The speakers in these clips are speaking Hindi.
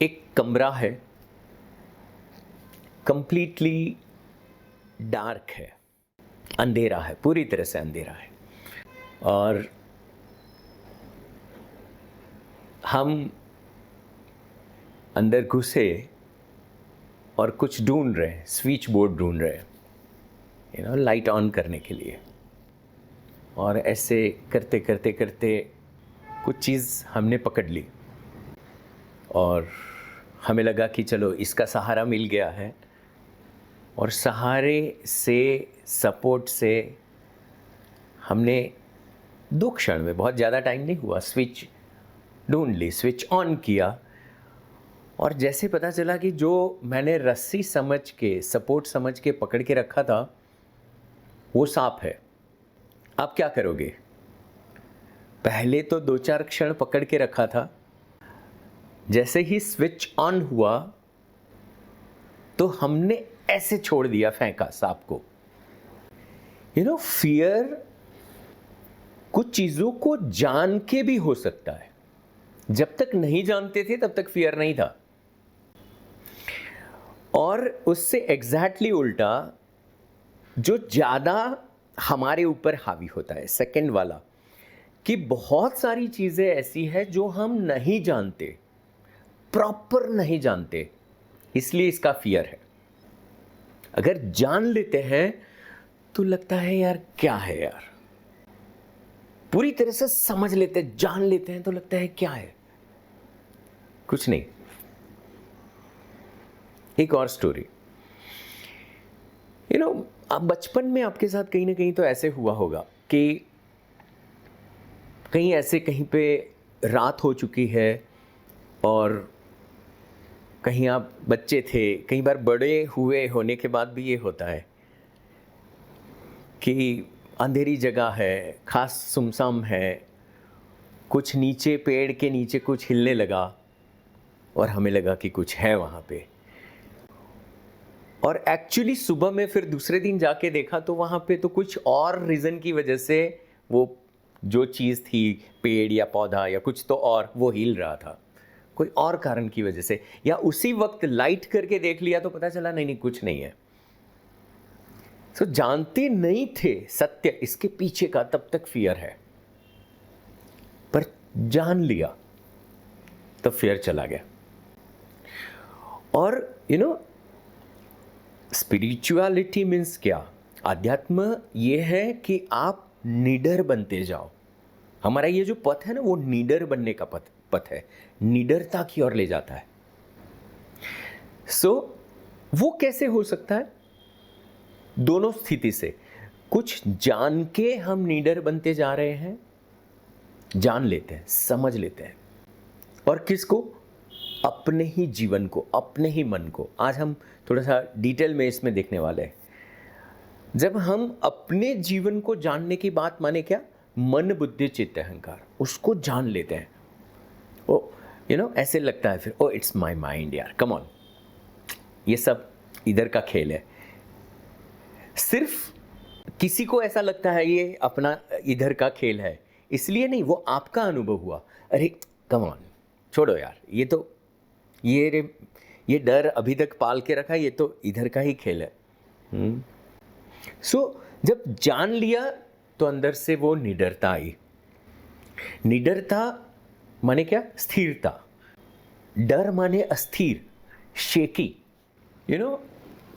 एक कमरा है, कंप्लीटली डार्क है, अंधेरा है, पूरी तरह से अंधेरा है। और हम अंदर घुसे और कुछ ढूंढ रहे हैं, स्विच बोर्ड ढूंढ रहे हैं, लाइट ऑन करने के लिए। और ऐसे करते करते करते कुछ चीज़ हमने पकड़ ली और हमें लगा कि चलो इसका सहारा मिल गया है। और सहारे से, सपोर्ट से हमने 2 क्षण में, बहुत ज़्यादा टाइम नहीं हुआ, स्विच ढूंढ ली, स्विच ऑन किया। और जैसे पता चला कि जो मैंने रस्सी समझ के, सपोर्ट समझ के पकड़ के रखा था वो सांप है। आप क्या करोगे? पहले तो 2-4 क्षण पकड़ के रखा था, जैसे ही स्विच ऑन हुआ तो हमने ऐसे छोड़ दिया, फेंका सांप को। फियर कुछ चीजों को जान के भी हो सकता है। जब तक नहीं जानते थे तब तक फियर नहीं था। और उससे एग्जैक्टली उल्टा, जो ज्यादा हमारे ऊपर हावी होता है, सेकंड वाला, कि बहुत सारी चीजें ऐसी है जो हम नहीं जानते, प्रॉपर नहीं जानते, इसलिए इसका फियर है। अगर जान लेते हैं तो लगता है यार क्या है यार, पूरी तरह से समझ लेते हैं, जान लेते हैं तो लगता है क्या है, कुछ नहीं। एक और स्टोरी, आप बचपन में आपके साथ कहीं ना कहीं तो ऐसे हुआ होगा कि कहीं पे रात हो चुकी है और कहीं आप बच्चे थे। कई बार बड़े हुए होने के बाद भी ये होता है कि अंधेरी जगह है, खास सुमसाम है, कुछ नीचे, पेड़ के नीचे कुछ हिलने लगा और हमें लगा कि कुछ है वहाँ पे। और एक्चुअली सुबह में फिर दूसरे दिन जाके देखा तो वहाँ पे तो कुछ और रीज़न की वजह से वो जो चीज़ थी, पेड़ या पौधा या कुछ, तो और वो हिल रहा था कोई और कारण की वजह से। या उसी वक्त लाइट करके देख लिया तो पता चला नहीं कुछ नहीं है। तो जानते नहीं थे सत्य इसके पीछे का, तब तक फियर है। पर जान लिया तो फियर चला गया। और स्पिरिचुअलिटी मीन्स क्या? आध्यात्म ये है कि आप निडर बनते जाओ। हमारा ये जो पथ है ना, वो निडर बनने का पथ है, निडरता की ओर ले जाता है। वो कैसे हो सकता है? दोनों स्थिति से। कुछ जान के हम निडर बनते जा रहे हैं, जान लेते हैं, समझ लेते हैं। और किसको? अपने ही जीवन को, अपने ही मन को। आज हम थोड़ा सा डिटेल में इसमें देखने वाले हैं। जब हम अपने जीवन को जानने की बात, माने क्या? मन, बुद्धि, चित्त, अहंकार, उसको जान लेते हैं। ऐसे लगता है फिर, इट्स माय माइंड यार, कम ऑन, ये सब इधर का खेल है। सिर्फ किसी को ऐसा लगता है ये अपना इधर का खेल है, इसलिए नहीं, वो आपका अनुभव हुआ। अरे कम ऑन, छोड़ो यार, ये डर अभी तक पाल के रखा, ये तो इधर का ही खेल है। जब जान लिया तो अंदर से वो निडरता आई। निडरता माने क्या? स्थिरता। डर माने अस्थिर, शेकी।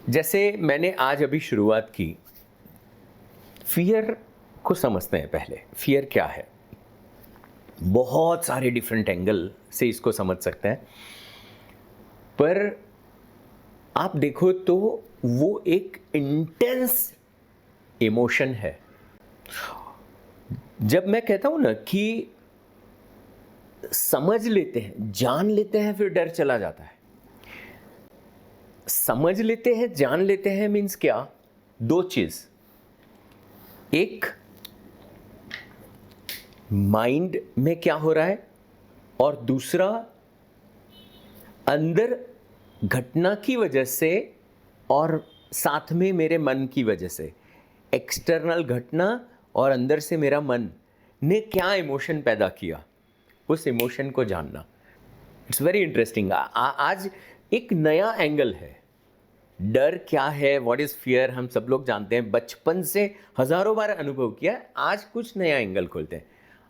जैसे मैंने आज अभी शुरुआत की, फियर को समझते हैं पहले। फियर क्या है? बहुत सारे डिफरेंट एंगल से इसको समझ सकते हैं, पर आप देखो तो वो एक इंटेंस इमोशन है। जब मैं कहता हूं ना कि समझ लेते हैं, जान लेते हैं, फिर डर चला जाता है। समझ लेते हैं, जान लेते हैं मीन्स क्या? 2 चीज। एक, माइंड में क्या हो रहा है, और दूसरा, अंदर घटना की वजह से और साथ में मेरे मन की वजह से। एक्सटर्नल घटना और अंदर से मेरा मन ने क्या इमोशन पैदा किया, उस इमोशन को जानना। It's very interesting. आज एक नया एंगल है। डर क्या है, व्हाट इज फियर, हम सब लोग जानते हैं, बचपन से हजारों बार अनुभव किया है। आज कुछ नया एंगल खोलते हैं।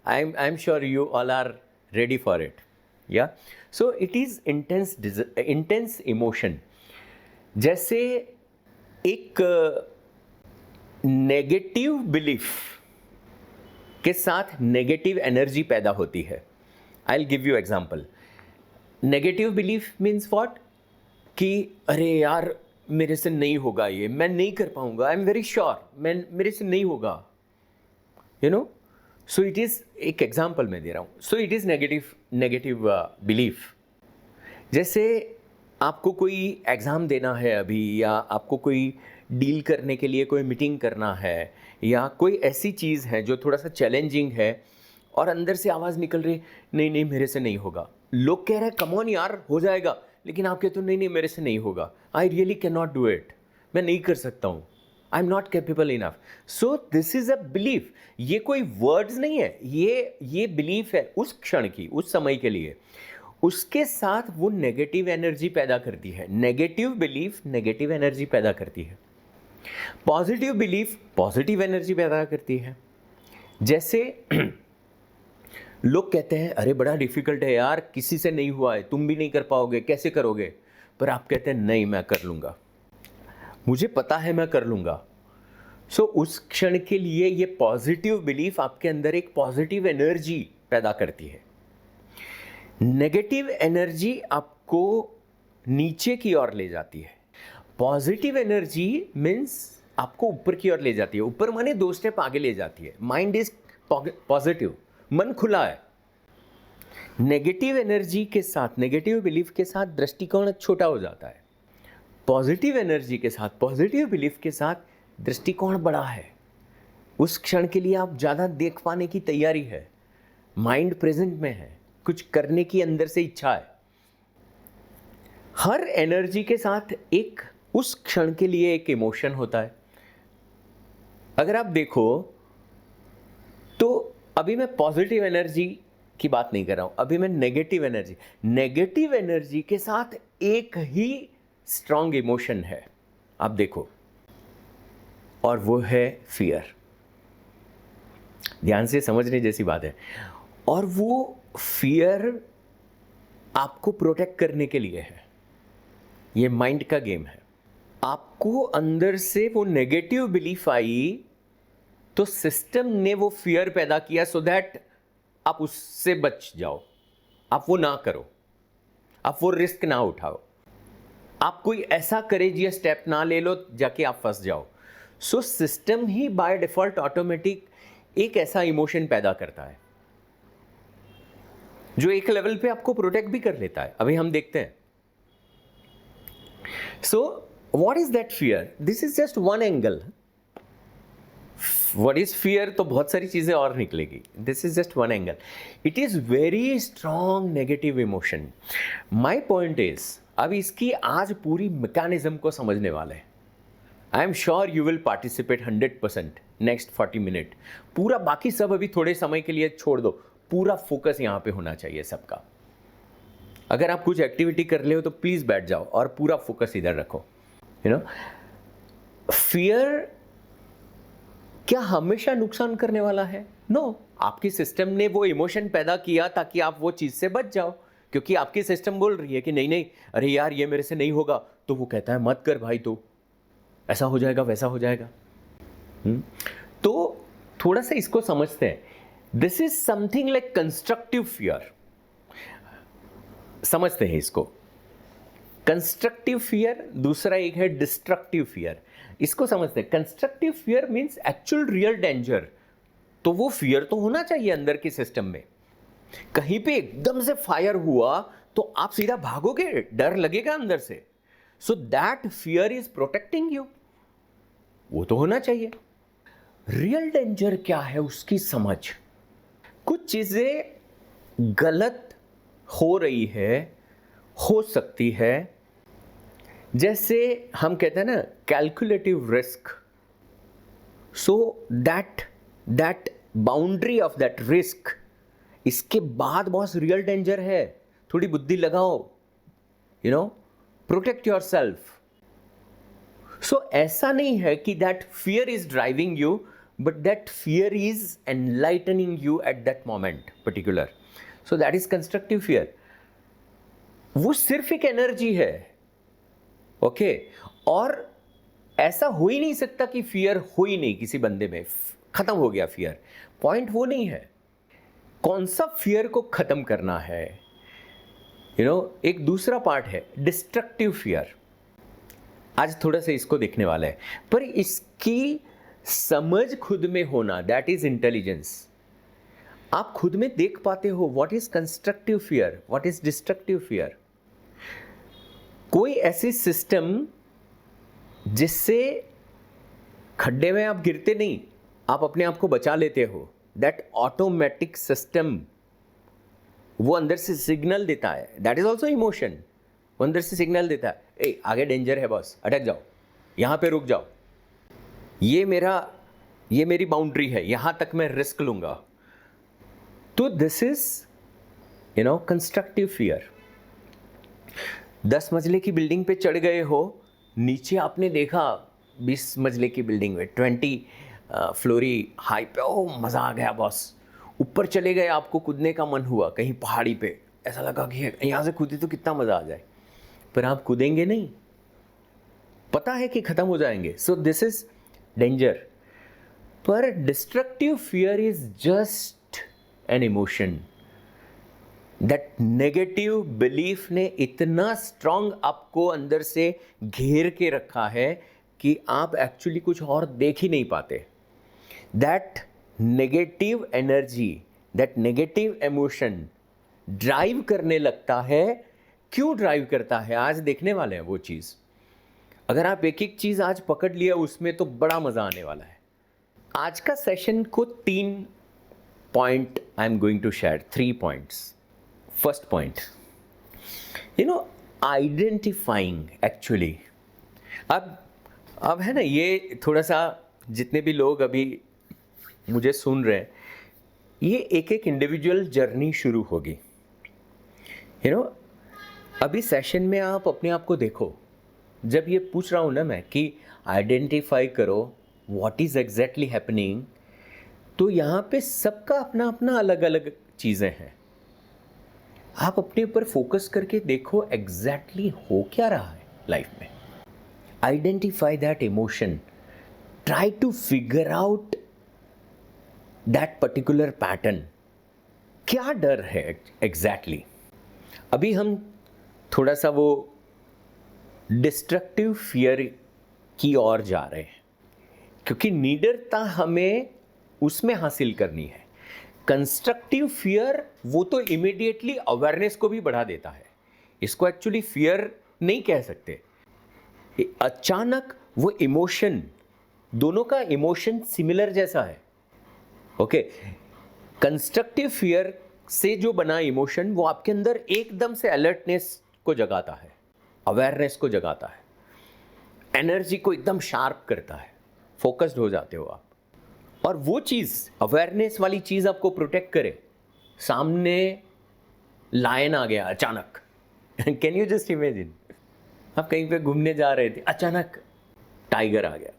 I am sure you all are ready for it. या so it is intense emotion. जैसे एक नेगेटिव बिलीफ के साथ नेगेटिव एनर्जी पैदा होती है। I will give you example. Negative belief means what, कि अरे यार मेरे से नहीं होगा, ये मैं नहीं कर पाऊंगा, आई एम वेरी श्योर मेरे से नहीं होगा, you know. So it is, एक एग्जांपल मैं दे रहा हूं। सो इट इज नेगेटिव बिलीफ। जैसे आपको कोई एग्ज़ाम देना है अभी, या आपको कोई डील करने के लिए कोई मीटिंग करना है, या कोई ऐसी चीज़ है जो थोड़ा सा चैलेंजिंग है, और अंदर से आवाज़ निकल रही, नहीं नहीं मेरे से नहीं होगा। लोग कह रहे हैं कम ऑन यार हो जाएगा, लेकिन आप कहते हो नहीं नहीं मेरे से नहीं होगा, I really can not do it, मैं नहीं कर सकता हूँ, आई am not capable enough. So this is a belief. ये कोई वर्ड्स नहीं है, ये बिलीफ है उस क्षण की, उस समय के लिए। उसके साथ वो नेगेटिव एनर्जी पैदा करती है। नेगेटिव बिलीफ नेगेटिव एनर्जी पैदा करती है। पॉजिटिव बिलीफ पॉजिटिव एनर्जी पैदा करती है। जैसे लोग कहते हैं अरे बड़ा डिफिकल्ट है यार, किसी से नहीं हुआ है, तुम भी नहीं कर पाओगे, कैसे करोगे? पर आप कहते हैं नहीं मैं कर लूंगा, मुझे पता है मैं कर लूंगा। सो उस क्षण के लिए ये पॉजिटिव बिलीफ आपके अंदर एक पॉजिटिव एनर्जी पैदा करती है। नेगेटिव एनर्जी आपको नीचे की ओर ले जाती है। पॉजिटिव एनर्जी मीन्स आपको ऊपर की ओर ले जाती है। ऊपर माने 2 स्टेप आगे ले जाती है। माइंड इज पॉजिटिव, मन खुला है। नेगेटिव एनर्जी के साथ, नेगेटिव बिलीफ के साथ दृष्टिकोण छोटा हो जाता है। पॉजिटिव एनर्जी के साथ, पॉजिटिव बिलीफ के साथ दृष्टिकोण बड़ा है। उस क्षण के लिए आप ज़्यादा देख पाने की तैयारी है, माइंड प्रेजेंट में है, कुछ करने की अंदर से इच्छा है। हर एनर्जी के साथ एक उस क्षण के लिए एक इमोशन होता है। अगर आप देखो तो अभी मैं पॉजिटिव एनर्जी की बात नहीं कर रहा हूं, अभी मैं नेगेटिव एनर्जी के साथ एक ही स्ट्रॉन्ग इमोशन है, आप देखो, और वो है फियर। ध्यान से समझने जैसी बात है। और वो फियर आपको प्रोटेक्ट करने के लिए है। ये माइंड का गेम है। आपको अंदर से वो नेगेटिव बिलीफ आई तो सिस्टम ने वो फियर पैदा किया सो दैट आप उससे बच जाओ, आप वो ना करो, आप वो रिस्क ना उठाओ, आप कोई ऐसा करेजियस स्टेप ना ले लो जाके आप फंस जाओ। So system he by default automatic एक ऐसा इमोशन पैदा करता है जो एक लेवल पे आपको प्रोटेक्ट भी कर लेता है। अभी हम देखते हैं। So what is that fear? This is just one angle. What is fear तो बहुत सारी चीजें और निकलेगी। This is just one angle. It is very strong negative emotion. My point is, अब इसकी आज पूरी मैकेनिज्म को समझने वाले हैं। I am sure you will participate 100% next 40 minute. पूरा बाकी सब अभी थोड़े समय के लिए छोड़ दो, पूरा फोकस यहां पे होना चाहिए सबका। अगर आप कुछ एक्टिविटी कर रहे हो तो प्लीज बैठ जाओ और पूरा फोकस इधर रखो। यू नो, फियर क्या हमेशा नुकसान करने वाला है? नो। आपकी सिस्टम ने वो इमोशन पैदा किया ताकि आप वो चीज से बच जाओ, क्योंकि आपकी सिस्टम बोल रही है कि नहीं नहीं, अरे यार ये मेरे से नहीं होगा, तो वो कहता है मत कर भाई, तो ऐसा हो जाएगा वैसा हो जाएगा। तो थोड़ा सा इसको समझते हैं। This is something like constructive fear. समझते हैं इसको। कंस्ट्रक्टिव फियर, दूसरा एक है डिस्ट्रक्टिव फियर। इसको समझते हैं। Constructive fear means actual real danger. तो वो फियर तो होना चाहिए अंदर के सिस्टम में। कहीं पे एकदम से फायर हुआ तो आप सीधा भागोगे, डर लगेगा अंदर से। So that fear is protecting you, वो तो होना चाहिए। रियल डेंजर क्या है उसकी समझ। कुछ चीजें गलत हो रही है, हो सकती है, जैसे हम कहते हैं ना calculative risk. So that boundary of that risk, इसके बाद बहुत रियल डेंजर है थोड़ी बुद्धि लगाओ, प्रोटेक्ट योर सेल्फ। सो ऐसा नहीं है कि that fear is driving you, but that fear is enlightening you at that moment particular. So that is constructive fear. वो सिर्फ एक एनर्जी है, ओके और ऐसा हो ही नहीं सकता कि फियर हो ही नहीं किसी बंदे में, खत्म हो गया फियर। पॉइंट वो नहीं है। कौन सा फियर को खत्म करना है, एक दूसरा पार्ट है डिस्ट्रक्टिव फियर। आज थोड़ा सा इसको देखने वाला है, पर इसकी समझ खुद में होना, दैट इज इंटेलिजेंस। आप खुद में देख पाते हो what is constructive fear, what is destructive fear. कोई ऐसी सिस्टम जिससे खड्डे में आप गिरते नहीं, आप अपने आप को बचा लेते हो, दैट ऑटोमेटिक सिस्टम वो अंदर से सिग्नल देता है। That is also emotion. वो अंदर से सिग्नल देता है, ए आगे डेंजर है बॉस, अटक जाओ, यहां पे रुक जाओ, ये मेरी बाउंड्री है, यहां तक मैं रिस्क लूंगा। तो दिस इज कंस्ट्रक्टिव फियर। 10 मंजिले की बिल्डिंग पे चढ़ गए हो, नीचे आपने देखा 20 मंजिले की बिल्डिंग में 20 फ्लोरी हाई पे, ओ मज़ा आ गया बॉस। ऊपर चले गए, आपको कूदने का मन हुआ कहीं पहाड़ी पे, ऐसा लगा कि यहाँ से कूदे तो कितना मज़ा आ जाए, पर आप कूदेंगे नहीं, पता है कि ख़त्म हो जाएंगे। So this is danger. पर destructive fear is just an emotion. That negative belief ने इतना स्ट्रांग आपको अंदर से घेर के रखा है कि आप एक्चुअली कुछ और देख ही नहीं पाते। That negative energy, that negative emotion drive करने लगता है। क्यों ड्राइव करता है, आज देखने वाले हैं वो चीज़। अगर आप एक एक चीज़ आज पकड़ लिया उसमें, तो बड़ा मज़ा आने वाला है। आज का सेशन को 3 point I am going to share, 3 points. First point, identifying actually. अब है ना, ये थोड़ा सा जितने भी लोग अभी मुझे सुन रहे हैं, ये एक एक इंडिविजुअल जर्नी शुरू होगी। अभी सेशन में आप अपने आप को देखो, जब ये पूछ रहा हूँ ना मैं कि आइडेंटिफाई करो व्हाट इज़ एग्जैक्टली हैपनिंग, तो यहाँ पे सबका अपना अपना अलग अलग चीज़ें हैं। आप अपने ऊपर फोकस करके देखो एग्जैक्टली हो क्या रहा है लाइफ में। Identify that emotion, try to figure out that particular pattern. क्या डर है एग्जैक्टली? अभी हम थोड़ा सा वो डिस्ट्रक्टिव फियर की ओर जा रहे हैं, क्योंकि निडरता हमें उसमें हासिल करनी है। कंस्ट्रक्टिव फियर वो तो इमीडिएटली अवेयरनेस को भी बढ़ा देता है, इसको एक्चुअली फियर नहीं कह सकते। अचानक वो इमोशन, दोनों का इमोशन सिमिलर जैसा है, ओके। कंस्ट्रक्टिव फियर से जो बना इमोशन वो आपके अंदर एकदम से अलर्टनेस को जगाता है, अवेयरनेस को जगाता है, एनर्जी को एकदम शार्प करता है, फोकस्ड हो जाते हो आप। और वो चीज़, अवेयरनेस वाली चीज़ आपको प्रोटेक्ट करे। सामने लायन आ गया अचानक, कैन यू जस्ट इमेजिन, आप कहीं पे घूमने जा रहे थे, अचानक टाइगर आ गया।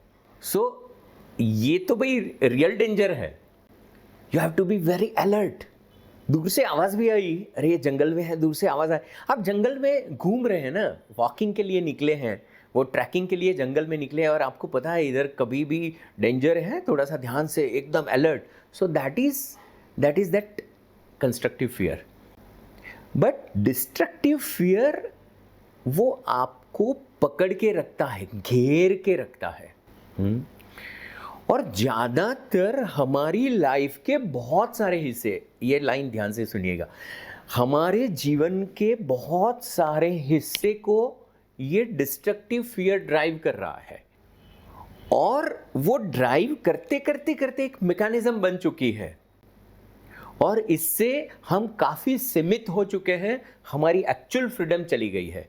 सो ये तो भाई रियल डेंजर है, you have to be very alert. दूर से आवाज़ भी आई, अरे ये जंगल में है, दूर से आवाज़ आई। आप जंगल में घूम रहे हैं ना, वॉकिंग के लिए निकले हैं, वो ट्रैकिंग के लिए जंगल में निकले हैं, और आपको पता है इधर कभी भी डेंजर है, थोड़ा सा ध्यान से, एकदम alert. So that is that constructive fear. But destructive fear वो आपको पकड़ के रखता है, घेर के रखता है। और ज़्यादातर हमारी लाइफ के बहुत सारे हिस्से, ये लाइन ध्यान से सुनिएगा, हमारे जीवन के बहुत सारे हिस्से को ये डिस्ट्रक्टिव फियर ड्राइव कर रहा है। और वो ड्राइव करते करते करते एक मैकेनिज्म बन चुकी है, और इससे हम काफ़ी सीमित हो चुके हैं, हमारी एक्चुअल फ्रीडम चली गई है।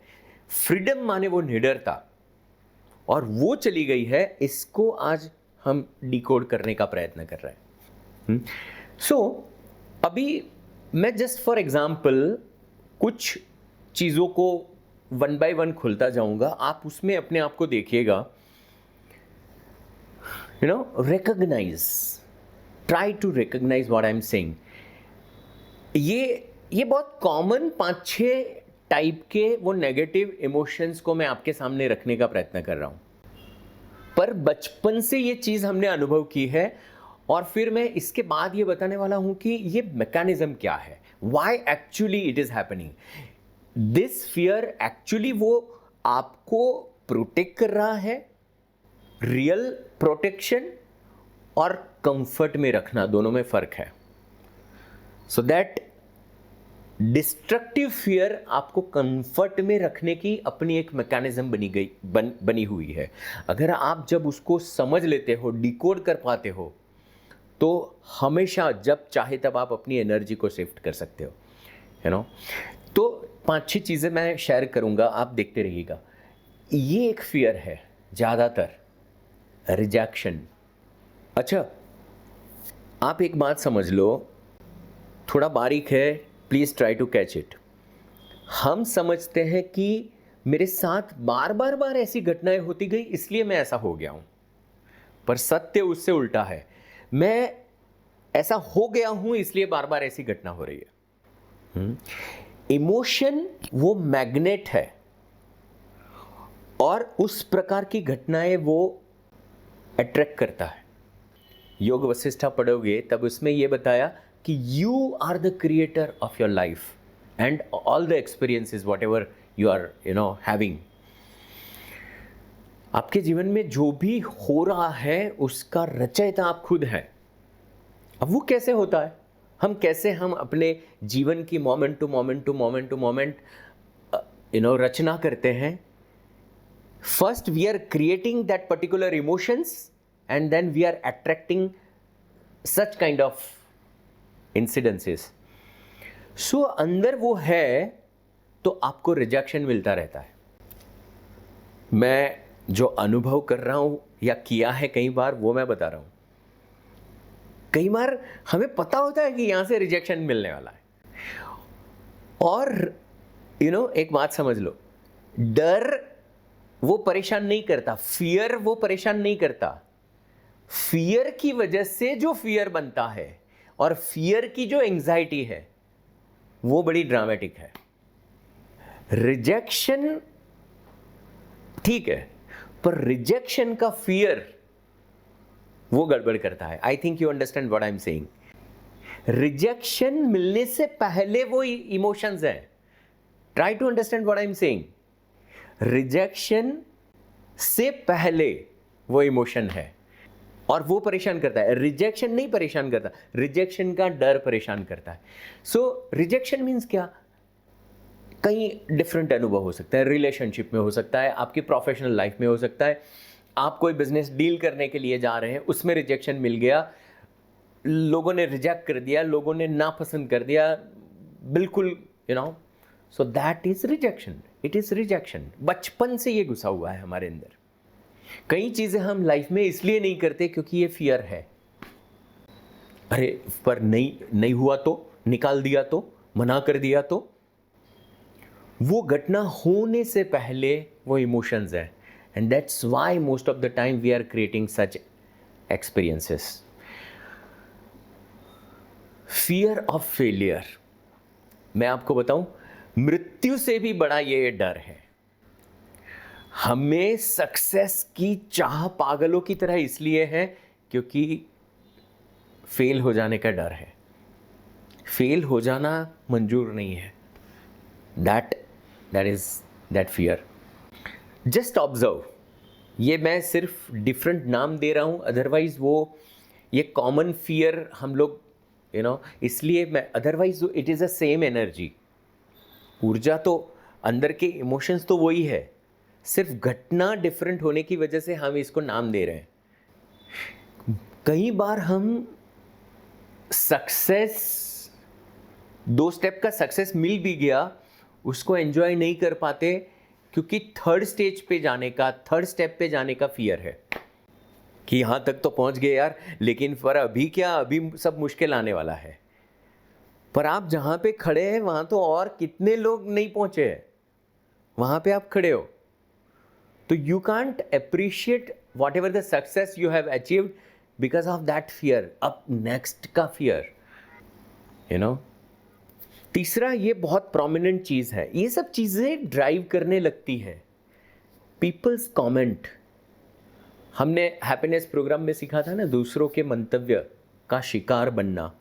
फ्रीडम माने वो निडरता, और वो चली गई है। इसको आज हम डिकोड करने का प्रयत्न कर रहे हैं। सो अभी मैं जस्ट फॉर एग्जाम्पल कुछ चीज़ों को वन बाय वन खुलता जाऊंगा, आप उसमें अपने आप को देखिएगा। Recognise, try to recognise what I am saying. ये बहुत कॉमन 5-6 टाइप के वो नेगेटिव इमोशंस को मैं आपके सामने रखने का प्रयत्न कर रहा हूं, पर बचपन से ये चीज़ हमने अनुभव की है, और फिर मैं इसके बाद ये बताने वाला हूं कि ये मैकेनिज्म क्या है, why actually it is happening. This fear actually वो आपको प्रोटेक्ट कर रहा है, रियल प्रोटेक्शन और कंफर्ट में रखना, दोनों में फर्क है। सो दैट डिस्ट्रक्टिव फियर आपको कंफर्ट में रखने की अपनी एक मैकेनिज्म बनी हुई है। अगर आप जब उसको समझ लेते हो, डिकोड कर पाते हो, तो हमेशा जब चाहे तब आप अपनी एनर्जी को शिफ्ट कर सकते हो। तो 5-6 चीज़ें मैं शेयर करूंगा, आप देखते रहिएगा। ये एक फियर है ज़्यादातर, रिजेक्शन। अच्छा, आप एक बात समझ लो, थोड़ा बारीक है, please try to catch it. हम समझते हैं कि मेरे साथ बार ऐसी घटनाएं होती गई इसलिए मैं ऐसा हो गया हूं, पर सत्य उससे उल्टा है। मैं ऐसा हो गया हूं इसलिए बार ऐसी घटना हो रही है। इमोशन वो मैग्नेट है, और उस प्रकार की घटनाएं वो अट्रैक्ट करता है। योग वशिष्ठा पढ़ोगे तब उसमें ये बताया कि you are the creator of your life and all the experiences whatever you are having. आपके जीवन में जो भी हो रहा है उसका रचयिता आप खुद हैं। अब वो कैसे होता है, हम अपने जीवन की मोमेंट टू मोमेंट रचना करते हैं। First we are creating that particular emotions and then we are attracting such kind of incidences. So अंदर वो है तो आपको रिजेक्शन मिलता रहता है। मैं जो अनुभव कर रहा हूं या किया है कई बार, वो मैं बता रहा हूं। कई बार हमें पता होता है कि यहां से रिजेक्शन मिलने वाला है, और एक बात समझ लो, डर वो परेशान नहीं करता, फियर वो परेशान नहीं करता। फियर की वजह से जो फियर बनता है और फियर की जो एंजाइटी है वो बड़ी ड्रामेटिक है। रिजेक्शन ठीक है, पर रिजेक्शन का फियर वो गड़बड़ करता है। I think you understand what I am saying. Rejection मिलने से पहले वो इमोशंस हैं। Try to understand what I am saying. Rejection से पहले वो इमोशन है और वो परेशान करता है। रिजेक्शन नहीं परेशान करता, रिजेक्शन का डर परेशान करता है। सो रिजेक्शन मीन्स क्या, कई डिफरेंट अनुभव हो सकता है। रिलेशनशिप में हो सकता है, आपकी प्रोफेशनल लाइफ में हो सकता है, आप कोई बिजनेस डील करने के लिए जा रहे हैं, उसमें रिजेक्शन मिल गया, लोगों ने रिजेक्ट कर दिया, लोगों ने नापसंद कर दिया, बिल्कुल so that is rejection. It is rejection. बचपन से ये घुसा हुआ है हमारे अंदर। कई चीजें हम लाइफ में इसलिए नहीं करते क्योंकि ये फियर है। अरे पर नहीं हुआ तो, निकाल दिया तो, मना कर दिया तो। वो घटना होने से पहले वो इमोशंस हैं, and that's why most of the time we are creating such experiences. Fear of failure, मैं आपको बताऊं, मृत्यु से भी बड़ा ये डर है। हमें सक्सेस की चाह पागलों की तरह इसलिए है क्योंकि फेल हो जाने का डर है। फेल हो जाना मंजूर नहीं है। That fear. जस्ट ऑब्जर्व, ये मैं सिर्फ डिफरेंट नाम दे रहा हूं, अदरवाइज ये कॉमन फियर हम लोग इसलिए मैं, otherwise it is a same energy. ऊर्जा तो अंदर के इमोशंस तो वही है, सिर्फ घटना डिफरेंट होने की वजह से हम इसको नाम दे रहे हैं। कई बार हम सक्सेस, 2 स्टेप का सक्सेस मिल भी गया, उसको एंजॉय नहीं कर पाते क्योंकि थर्ड स्टेप पे जाने का फियर है कि यहां तक तो पहुंच गए यार, लेकिन पर अभी क्या, अभी सब मुश्किल आने वाला है। पर आप जहाँ पे खड़े हैं वहाँ तो और कितने लोग नहीं पहुँचे हैं, वहाँ पे आप खड़े हो। तो you can't appreciate what ever the success you have achieved because of that fear, अब नेक्स्ट का फियर, यू नो। तीसरा, ये बहुत प्रोमिनेंट चीज़ है, ये सब चीज़ें ड्राइव करने लगती है पीपल्स कमेंट। हमने हैप्पीनेस प्रोग्राम में सीखा था ना, दूसरों के मंतव्य का शिकार बनना,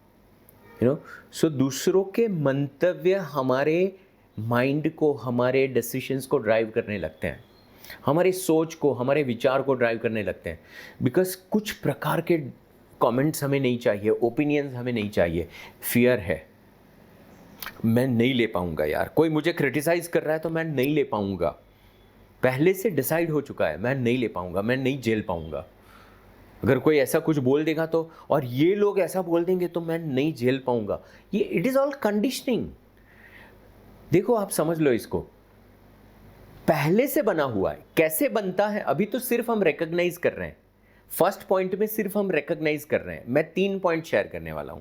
यू नो। सो दूसरों के मंतव्य हमारे माइंड को, हमारे डिसीजंस को ड्राइव करने लगते हैं, हमारी सोच को, हमारे विचार को ड्राइव करने लगते हैं। बिकॉज कुछ प्रकार के कमेंट्स हमें नहीं चाहिए, ओपिनियंस हमें नहीं चाहिए। फियर है, मैं नहीं ले पाऊंगा यार, कोई मुझे क्रिटिसाइज कर रहा है तो मैं नहीं ले पाऊंगा, पहले से डिसाइड हो चुका है, मैं नहीं ले पाऊंगा, मैं नहीं झेल पाऊंगा। अगर कोई ऐसा कुछ बोल देगा तो, और ये लोग ऐसा बोल देंगे तो मैं नहीं झेल पाऊंगा। ये इट इज ऑल कंडीशनिंग। देखो आप समझ लो इसको, पहले से बना हुआ है। कैसे बनता है अभी तो सिर्फ हम रिकॉग्नाइज कर रहे हैं। फर्स्ट पॉइंट में सिर्फ हम रिकॉग्नाइज कर रहे हैं। मैं 3 पॉइंट शेयर करने वाला हूं।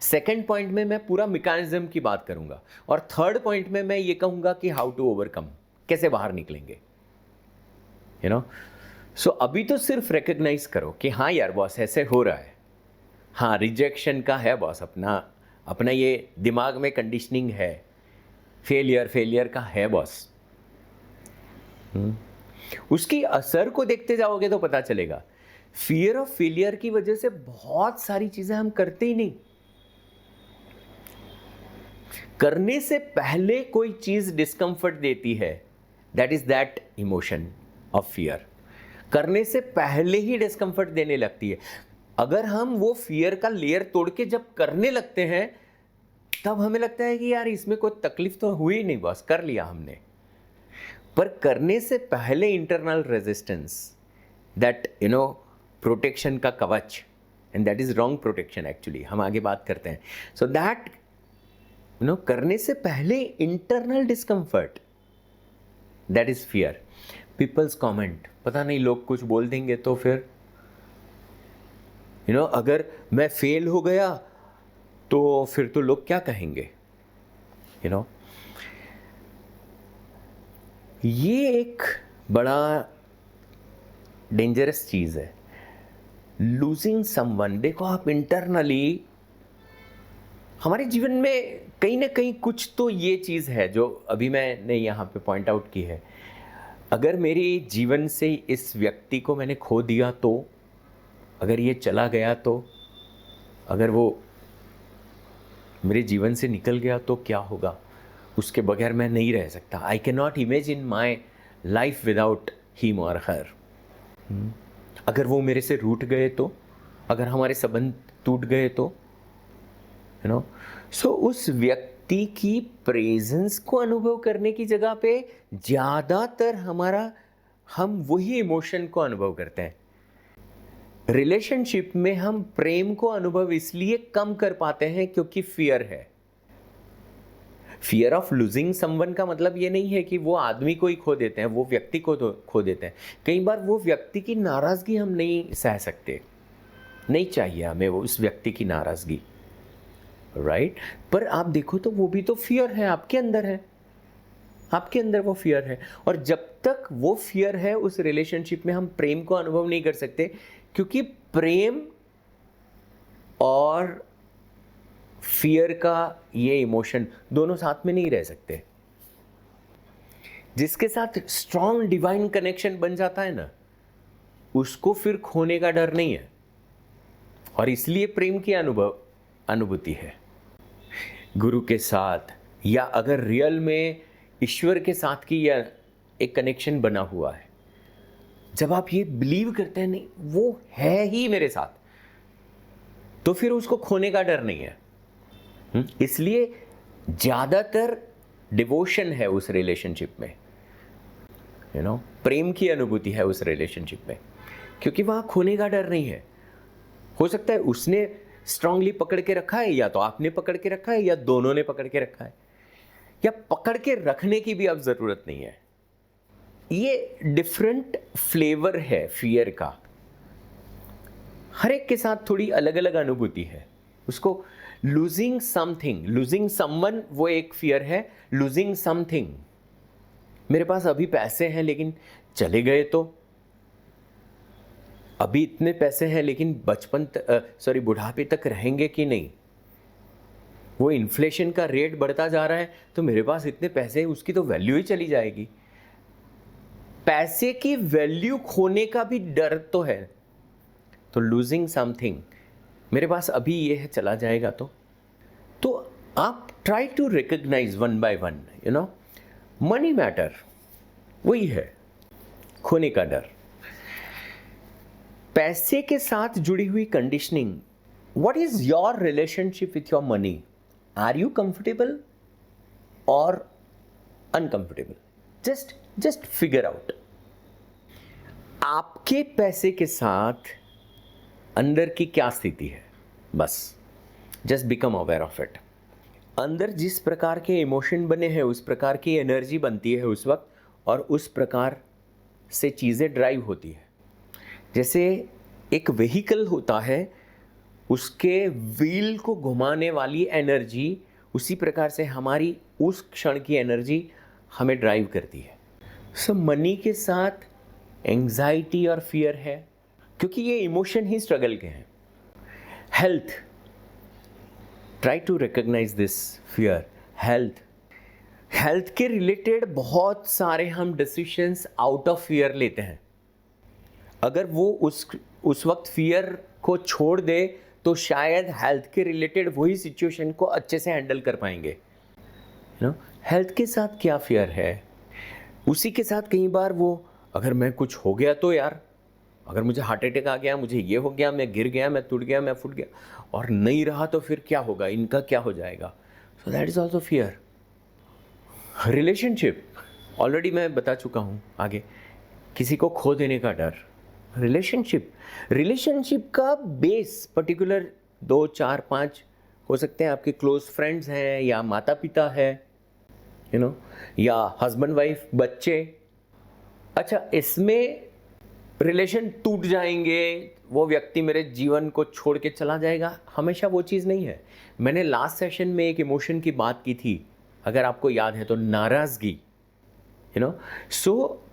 सेकेंड पॉइंट में मैं पूरा मैकेनिज्म की बात करूंगा, और थर्ड पॉइंट में मैं ये कहूंगा कि हाउ टू ओवरकम, कैसे बाहर निकलेंगे, यू नो। सो अभी तो सिर्फ रिकॉग्नाइज करो कि हाँ यार बॉस ऐसे हो रहा है, हाँ रिजेक्शन का है बॉस, अपना ये दिमाग में कंडीशनिंग है, फेलियर का है बॉस। उसकी असर को देखते जाओगे तो पता चलेगा। फियर ऑफ फेलियर की वजह से बहुत सारी चीजें हम करते ही नहीं। करने से पहले कोई चीज डिस्कंफर्ट देती है, that is that emotion of fear. करने से पहले ही डिस्कंफर्ट देने लगती है। अगर हम वो फियर का लेयर तोड़ के जब करने लगते हैं, तब हमें लगता है कि यार इसमें कोई तकलीफ तो हुई नहीं, बस कर लिया हमने। पर करने से पहले internal resistance, that you know protection का कवच, and that is wrong protection actually, हम आगे बात करते हैं। सो दैट यू नो करने से पहले internal discomfort, that is fear. Peoples comment, पता नहीं लोग कुछ बोल देंगे तो फिर यू नो अगर मैं फेल हो गया तो फिर तो लोग क्या कहेंगे, यू नो। ये एक बड़ा डेंजरस चीज है, लूजिंग समवन। देखो आप इंटरनली हमारे जीवन में कहीं ना कहीं कुछ तो ये चीज है जो अभी मैंने यहाँ पे पॉइंट आउट की है। अगर मेरे जीवन से इस व्यक्ति को मैंने खो दिया तो, अगर ये चला गया तो, अगर वो मेरे जीवन से निकल गया तो क्या होगा, उसके बगैर मैं नहीं रह सकता। I can not imagine my life without him और हर। अगर वो मेरे से रूठ गए तो, अगर हमारे संबंध टूट गए तो, यू नो। सो उस व्यक्ति की प्रेजेंस को अनुभव करने की जगह पे ज़्यादातर हम वही इमोशन को अनुभव करते हैं। रिलेशनशिप में हम प्रेम को अनुभव इसलिए कम कर पाते हैं क्योंकि फियर है। फियर ऑफ लूजिंग समवन का मतलब ये नहीं है कि वो आदमी को ही खो देते हैं, वो व्यक्ति को तो खो देते हैं। कई बार वो व्यक्ति की नाराज़गी हम नहीं सह सकते, नहीं चाहिए हमें वो उस व्यक्ति की नाराज़गी, राइट। पर आप देखो तो वो भी तो फियर है, आपके अंदर है, आपके अंदर वो फियर है। और जब तक वो फियर है उस रिलेशनशिप में हम प्रेम को अनुभव नहीं कर सकते, क्योंकि प्रेम और फियर का ये इमोशन दोनों साथ में नहीं रह सकते। जिसके साथ स्ट्रॉन्ग डिवाइन कनेक्शन बन जाता है ना, उसको फिर खोने का डर नहीं है, और इसलिए प्रेम की अनुभूति है। गुरु के साथ, या अगर रियल में ईश्वर के साथ की या एक कनेक्शन बना हुआ है, जब आप ये बिलीव करते हैं नहीं वो है ही मेरे साथ, तो फिर उसको खोने का डर नहीं है। इसलिए ज्यादातर डिवोशन है उस रिलेशनशिप में, यू नो, प्रेम की अनुभूति है उस रिलेशनशिप में, क्योंकि वहां खोने का डर नहीं है। हो सकता है उसने स्ट्रांगली पकड़ के रखा है, या तो आपने पकड़ के रखा है, या दोनों ने पकड़ के रखा है, या पकड़ के रखने की भी अब जरूरत नहीं है। ये डिफरेंट फ्लेवर है फियर का, हर एक के साथ थोड़ी अलग अलग अनुभूति है, उसको लूजिंग समथिंग, लूजिंग समवन वो एक फियर है, लूजिंग समथिंग, मेरे पास अभी पैसे हैं लेकिन चले गए तो, अभी इतने पैसे हैं लेकिन बुढ़ापे तक रहेंगे कि नहीं, वो इन्फ्लेशन का रेट बढ़ता जा रहा है तो मेरे पास इतने पैसे हैं, उसकी तो वैल्यू ही चली जाएगी। पैसे की वैल्यू खोने का भी डर तो है, तो लूजिंग समथिंग, मेरे पास अभी ये है चला जाएगा तो आप try to recognise one by one, money matter वही है, खोने का डर। पैसे के साथ जुड़ी हुई conditioning, what is your relationship with your money, are you comfortable और अनकंफर्टेबल, जस्ट फिगर आउट। आपके पैसे के साथ अंदर की क्या स्थिति है, बस just become aware of it. अंदर जिस प्रकार के इमोशन बने हैं उस प्रकार की एनर्जी बनती है उस वक्त, और उस प्रकार से चीज़ें ड्राइव होती है। जैसे एक व्हीकल होता है, उसके व्हील को घुमाने वाली एनर्जी, उसी प्रकार से हमारी उस क्षण की एनर्जी हमें ड्राइव करती है। सो मनी के साथ एंग्जाइटी और फियर है, क्योंकि ये इमोशन ही स्ट्रगल के हैं। Health, try to recognize this fear. Health के रिलेटेड बहुत सारे हम डिसीशंस आउट ऑफ फियर लेते हैं। अगर वो उस वक्त फियर को छोड़ दे तो शायद हेल्थ के रिलेटेड वही सिचुएशन को अच्छे से हैंडल कर पाएंगे। हेल्थ के साथ क्या फियर है, उसी के साथ कई बार वो, अगर मैं कुछ हो गया तो यार, अगर मुझे हार्ट अटैक आ गया, मुझे ये हो गया, मैं गिर गया, मैं टूट गया, मैं फूट गया, और नहीं रहा तो फिर क्या होगा, इनका क्या हो जाएगा। So that is also fear. Relationship, already मैं बता चुका हूँ आगे, किसी को खो देने का डर। रिलेशनशिप का बेस पर्टिकुलर 2, 4, 5 हो सकते हैं, आपके क्लोज फ्रेंड्स हैं या माता पिता है, या हस्बैंड वाइफ, बच्चे। अच्छा, इसमें रिलेशन टूट जाएंगे, वो व्यक्ति मेरे जीवन को छोड़ के चला जाएगा, हमेशा वो चीज़ नहीं है। मैंने लास्ट सेशन में एक इमोशन की बात की थी, अगर आपको याद है तो, नाराज़गी। सो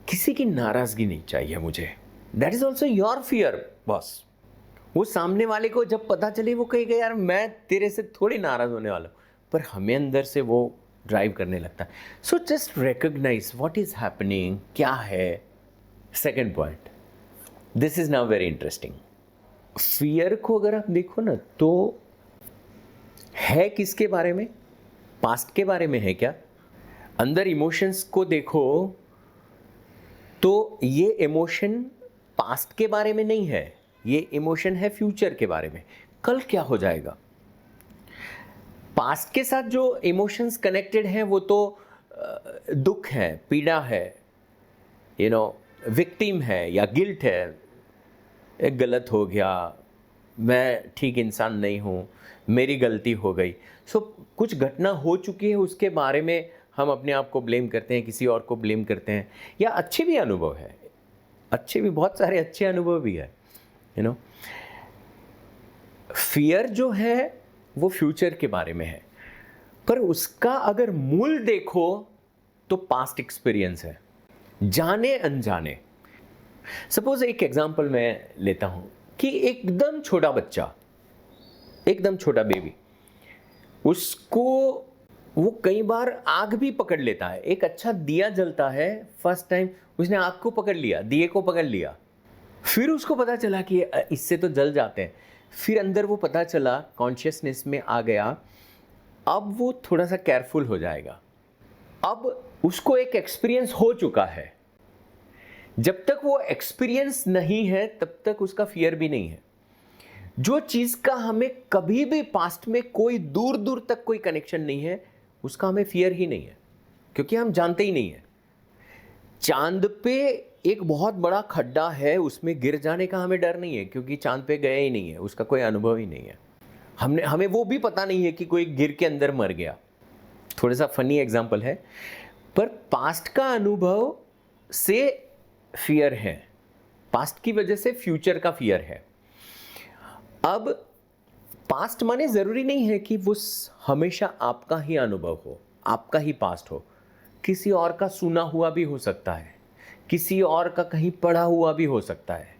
किसी की नाराज़गी नहीं चाहिए मुझे। That is also your fear boss. वो सामने वाले को जब पता चले, वो कहेगा यार मैं तेरे से थोड़ी नाराज़ होने वाला हूँ, पर हमें अंदर से वो ड्राइव करने लगता है। So just recognize what is happening, क्या है। Second point, this is now very interesting. Fear को अगर आप देखो ना, तो है किसके बारे में, पास्ट के बारे में है क्या। अंदर इमोशंस को देखो तो ये इमोशन पास्ट के बारे में नहीं है, ये इमोशन है फ्यूचर के बारे में, कल क्या हो जाएगा। पास्ट के साथ जो इमोशंस कनेक्टेड हैं वो तो दुख है, पीड़ा है, विक्टिम है या गिल्ट है, एक गलत हो गया, मैं ठीक इंसान नहीं हूँ, मेरी गलती हो गई। सो कुछ घटना हो चुकी है, उसके बारे में हम अपने आप को ब्लेम करते हैं, किसी और को ब्लेम करते हैं, या अच्छे भी अनुभव है, अच्छे भी, बहुत सारे अच्छे अनुभव भी है। फियर जो है वो फ्यूचर के बारे में है, पर उसका अगर मूल देखो तो पास्ट एक्सपीरियंस है, जाने अनजाने। सपोज एक एग्जांपल मैं लेता हूं कि एकदम छोटा बच्चा, एकदम छोटा बेबी, उसको वो कई बार आग भी पकड़ लेता है। एक अच्छा दिया जलता है, फर्स्ट टाइम उसने आग को पकड़ लिया, दिए को पकड़ लिया, फिर उसको पता चला कि इससे तो जल जाते हैं, फिर अंदर वो पता चला, कॉन्शियसनेस में आ गया, अब वो थोड़ा सा केयरफुल हो जाएगा। अब उसको एक एक्सपीरियंस हो चुका है। जब तक वो एक्सपीरियंस नहीं है तब तक उसका फियर भी नहीं है। जो चीज का हमें कभी भी पास्ट में कोई दूर दूर तक कोई कनेक्शन नहीं है, उसका हमें फियर ही नहीं है, क्योंकि हम जानते ही नहीं है। चांद पे एक बहुत बड़ा खड्डा है, उसमें गिर जाने का हमें डर नहीं है, क्योंकि चांद पे गए ही नहीं है, उसका कोई अनुभव ही नहीं है। हमें वो भी पता नहीं है कि कोई गिर के अंदर मर गया। थोड़ा सा फनी एग्जांपल है, पर पास्ट का अनुभव से फियर है, पास्ट की वजह से फ्यूचर का फियर है। अब पास्ट माने ज़रूरी नहीं है कि वो हमेशा आपका ही अनुभव हो, आपका ही पास्ट हो। किसी और का सुना हुआ भी हो सकता है, किसी और का कहीं पढ़ा हुआ भी हो सकता है।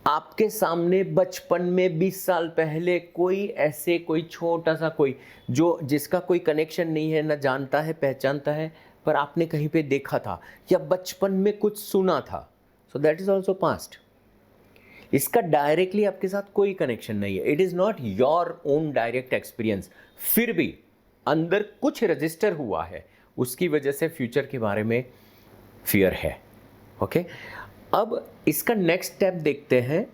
आपके सामने बचपन में 20 साल पहले कोई छोटा सा कोई जो जिसका कोई कनेक्शन नहीं है, ना जानता है पहचानता है, पर आपने कहीं पे देखा था या बचपन में कुछ सुना था, so that is also past. इसका डायरेक्टली आपके साथ कोई कनेक्शन नहीं है, it is not your own direct experience, फिर भी अंदर कुछ रजिस्टर हुआ है, उसकी वजह से फ्यूचर के बारे में फियर है। ओके, अब इसका नेक्स्ट स्टेप देखते हैं।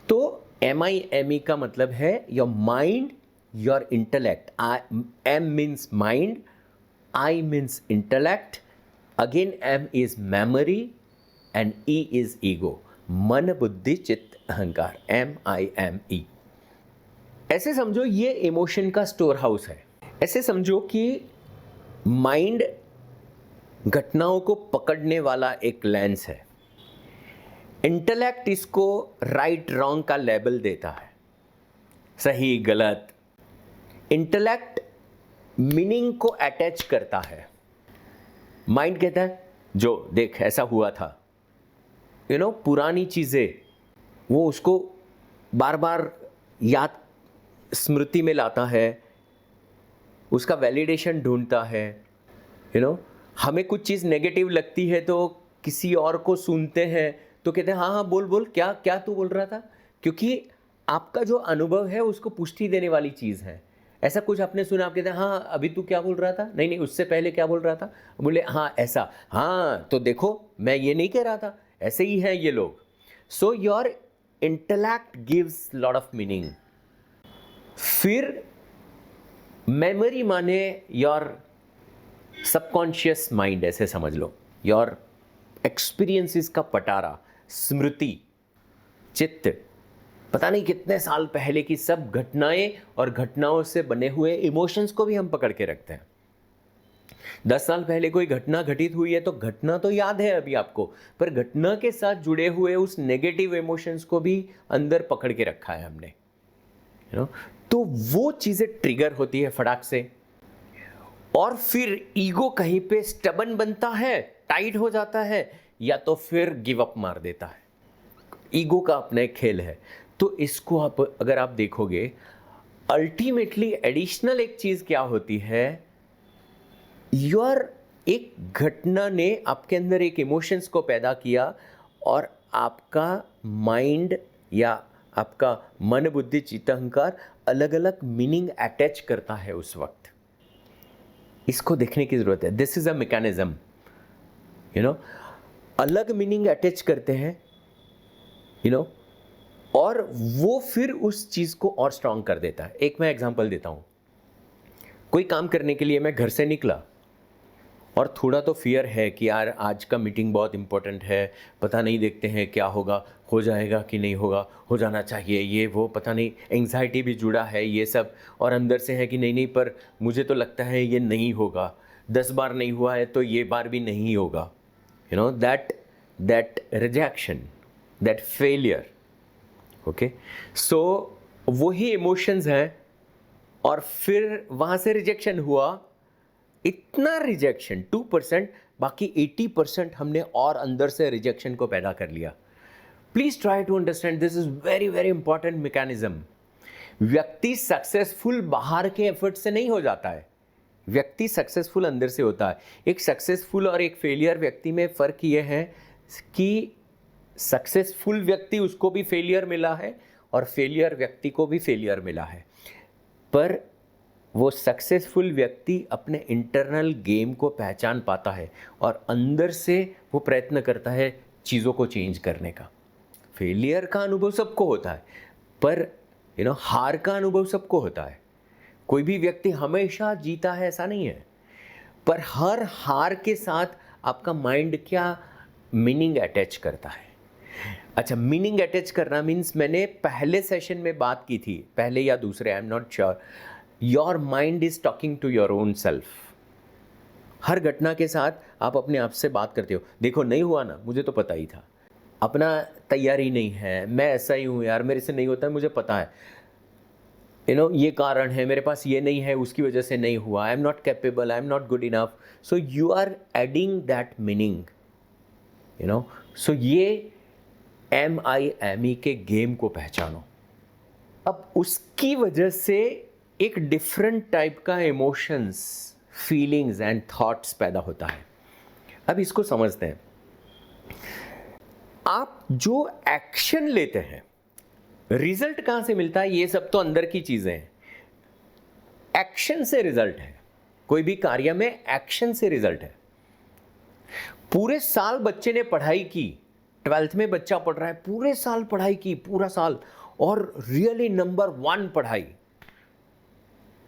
तो MIME का मतलब है your mind, your intellect. M means mind, I means intellect, again M is memory and E is ego. मन बुद्धि चित्त अहंकार, MIME। ऐसे समझो ये इमोशन का स्टोर हाउस है। ऐसे समझो कि माइंड घटनाओं को पकड़ने वाला एक लेंस है, इंटेलेक्ट इसको राइट रॉन्ग का लेबल देता है, सही गलत। इंटेलेक्ट मीनिंग को अटैच करता है, माइंड कहता है जो देख ऐसा हुआ था, पुरानी चीज़ें वो उसको बार बार याद स्मृति में लाता है, उसका वैलिडेशन ढूंढता है। हमें कुछ चीज़ नेगेटिव लगती है तो किसी और को सुनते हैं तो कहते हैं हाँ हाँ बोल बोल, क्या क्या तू बोल रहा था, क्योंकि आपका जो अनुभव है उसको पुष्टि देने वाली चीज़ है। ऐसा कुछ आपने सुना, आप कहते हैं हाँ अभी तू क्या बोल रहा था, नहीं नहीं उससे पहले क्या बोल रहा था, बोले हाँ ऐसा, हाँ तो देखो मैं ये नहीं कह रहा था, ऐसे ही हैं ये लोग। So your intellect gives lot of meaning. फिर मेमोरी माने योर सबकॉन्शियस माइंड, ऐसे समझ लो, योर एक्सपीरियंसेस का पटारा, स्मृति, चित्त, पता नहीं कितने साल पहले की सब घटनाएं और घटनाओं से बने हुए इमोशंस को भी हम पकड़ के रखते हैं। 10 साल पहले कोई घटना घटित हुई है तो घटना तो याद है अभी आपको, पर घटना के साथ जुड़े हुए उस नेगेटिव इमोशंस को भी अंदर पकड़ के रखा है हमने। तो वो चीज़ें ट्रिगर होती है फटाक से, और फिर ईगो कहीं पे स्टबन बनता है, टाइट हो जाता है, या तो फिर गिव अप मार देता है। ईगो का अपना एक खेल है। तो इसको अगर आप देखोगे, अल्टीमेटली एडिशनल एक चीज़ क्या होती है, एक घटना ने आपके अंदर एक इमोशंस को पैदा किया और आपका माइंड या आपका मन बुद्धि चित्त अहंकार अलग अलग मीनिंग अटैच करता है उस वक्त। इसको देखने की ज़रूरत है। दिस इज़ अ मैकेनिज्म, अलग मीनिंग अटैच करते हैं, और वो फिर उस चीज़ को और स्ट्रांग कर देता है। एक मैं एग्जांपल देता हूँ। कोई काम करने के लिए मैं घर से निकला और थोड़ा तो फियर है कि यार आज का मीटिंग बहुत इंपॉर्टेंट है, पता नहीं देखते हैं क्या होगा, हो जाएगा कि नहीं होगा, हो जाना चाहिए, ये वो पता नहीं, एंग्जाइटी भी जुड़ा है ये सब, और अंदर से है कि नहीं नहीं पर मुझे तो लगता है ये नहीं होगा, 10 बार नहीं हुआ है तो ये बार भी नहीं होगा। That rejection, that failure. Okay, so वही इमोशंस हैं, और फिर वहाँ से रिजेक्शन हुआ, इतना रिजेक्शन 2%, बाकी 80% हमने और अंदर से रिजेक्शन को पैदा कर लिया। Please try to understand, this is very very important mechanism. व्यक्ति सक्सेसफुल बाहर के एफर्ट से नहीं हो जाता है, व्यक्ति सक्सेसफुल अंदर से होता है। एक सक्सेसफुल और एक फेलियर व्यक्ति में फ़र्क ये है कि सक्सेसफुल व्यक्ति उसको भी फेलियर मिला है और फेलियर व्यक्ति को भी फेलियर मिला है, पर वो सक्सेसफुल व्यक्ति अपने इंटरनल गेम को पहचान पाता है और अंदर से वो प्रयत्न करता है चीज़ों को चेंज करने का। फेलियर का अनुभव सबको होता है, पर हार का अनुभव सबको होता है। कोई भी व्यक्ति हमेशा जीता है ऐसा नहीं है, पर हर हार के साथ आपका माइंड क्या मीनिंग अटैच करता है। अच्छा, मीनिंग अटैच करना मीन्स, मैंने पहले सेशन में बात की थी, पहले या दूसरे, I am not sure, your mind is talking to your own self. हर घटना के साथ आप अपने आप से बात करते हो, देखो नहीं हुआ ना, मुझे तो पता ही था, अपना तैयारी नहीं है, मैं ऐसा ही हूँ यार, मेरे से नहीं होता है, मुझे पता है। ये कारण है, मेरे पास ये नहीं है, उसकी वजह से नहीं हुआ, I am not capable, I am not good enough. So you are adding that meaning. So ये MIME के गेम को पहचानो. अब उसकी वजह से एक डिफरेंट टाइप का इमोशंस, फीलिंग्स एंड थॉट्स पैदा होता है. अब इसको समझते हैं. आप जो एक्शन लेते हैं, रिजल्ट कहां से मिलता है? ये सब तो अंदर की चीजें हैं. एक्शन से रिजल्ट है. कोई भी कार्य में एक्शन से रिजल्ट है. पूरे साल बच्चे ने पढ़ाई की, 12th में बच्चा पढ़ रहा है, पूरे साल पढ़ाई की, पूरा साल, और रियली नंबर 1 पढ़ाई.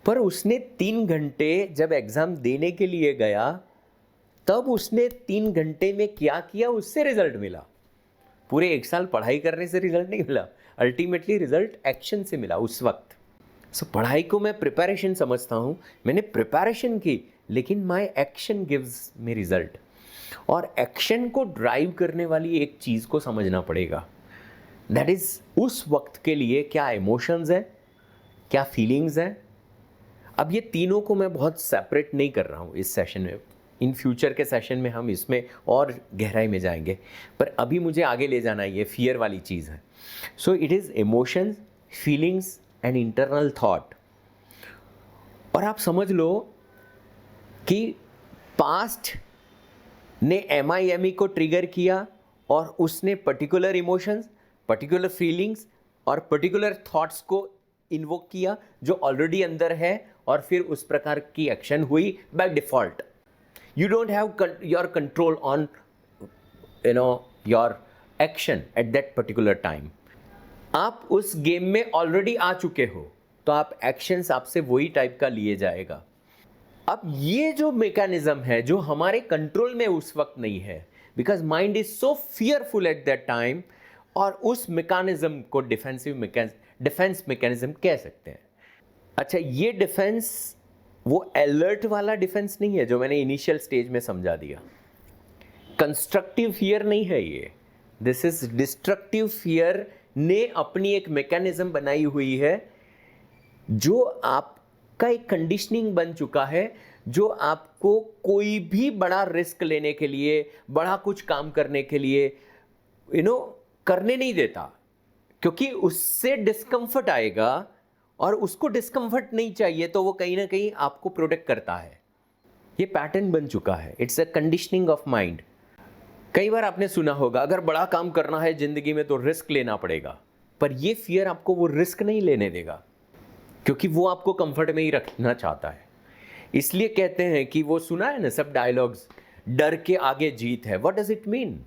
पर उसने 3 घंटे जब एग्जाम देने के लिए गया, तब उसने 3 घंटे में क्या किया, उससे रिजल्ट मिला. पूरे 1 साल पढ़ाई करने से रिजल्ट नहीं मिला. अल्टीमेटली रिजल्ट एक्शन से मिला उस वक्त. सो पढ़ाई को मैं प्रिपरेशन समझता हूं. मैंने प्रिपरेशन की, लेकिन my action gives me result. और एक्शन को ड्राइव करने वाली एक चीज को समझना पड़ेगा. दैट इज उस वक्त के लिए क्या इमोशंस है, क्या फीलिंग्स है. अब ये तीनों को मैं बहुत सेपरेट नहीं कर रहा हूं इस सेशन में. इन फ्यूचर के सेशन में हम इसमें और गहराई में जाएंगे, पर अभी मुझे आगे ले जाना है. ये फियर वाली चीज़ है. So it is emotions, feelings and internal thought. और आप समझ लो कि पास्ट ने MIME को ट्रिगर किया, और उसने पर्टिकुलर इमोशंस, पर्टिकुलर फीलिंग्स और पर्टिकुलर थॉट्स को इन्वोक किया जो ऑलरेडी अंदर है, और फिर उस प्रकार की एक्शन हुई by default. You don't have your control on your action at that particular time. आप उस गेम में ऑलरेडी आ चुके हो, तो आप एक्शंस आपसे वही टाइप का लिए जाएगा. अब ये जो मैकेनिज्म है जो हमारे कंट्रोल में उस वक्त नहीं है, because mind is so fearful at that time, और उस मैकेनिज्म को डिफेंस मैकेनिज्म कह सकते हैं. अच्छा, ये डिफेंस वो अलर्ट वाला डिफेंस नहीं है जो मैंने इनिशियल स्टेज में समझा दिया. कंस्ट्रक्टिव फियर नहीं है ये. दिस इज डिस्ट्रक्टिव फियर ने अपनी एक मैकेनिज्म बनाई हुई है, जो आपका एक कंडीशनिंग बन चुका है, जो आपको कोई भी बड़ा रिस्क लेने के लिए, बड़ा कुछ काम करने के लिए करने नहीं देता, क्योंकि उससे डिस्कंफर्ट आएगा, और उसको डिस्कम्फर्ट नहीं चाहिए, तो वो कहीं ना कहीं आपको प्रोटेक्ट करता है. ये पैटर्न बन चुका है. It's a conditioning of mind. कई बार आपने सुना होगा, अगर बड़ा काम करना है जिंदगी में तो रिस्क लेना पड़ेगा. पर ये फियर आपको वो रिस्क नहीं लेने देगा, क्योंकि वो आपको कंफर्ट में ही रखना चाहता है. इसलिए कहते हैं कि वो सुना है ना सब डायलॉग्स, डर के आगे जीत है. What does it mean?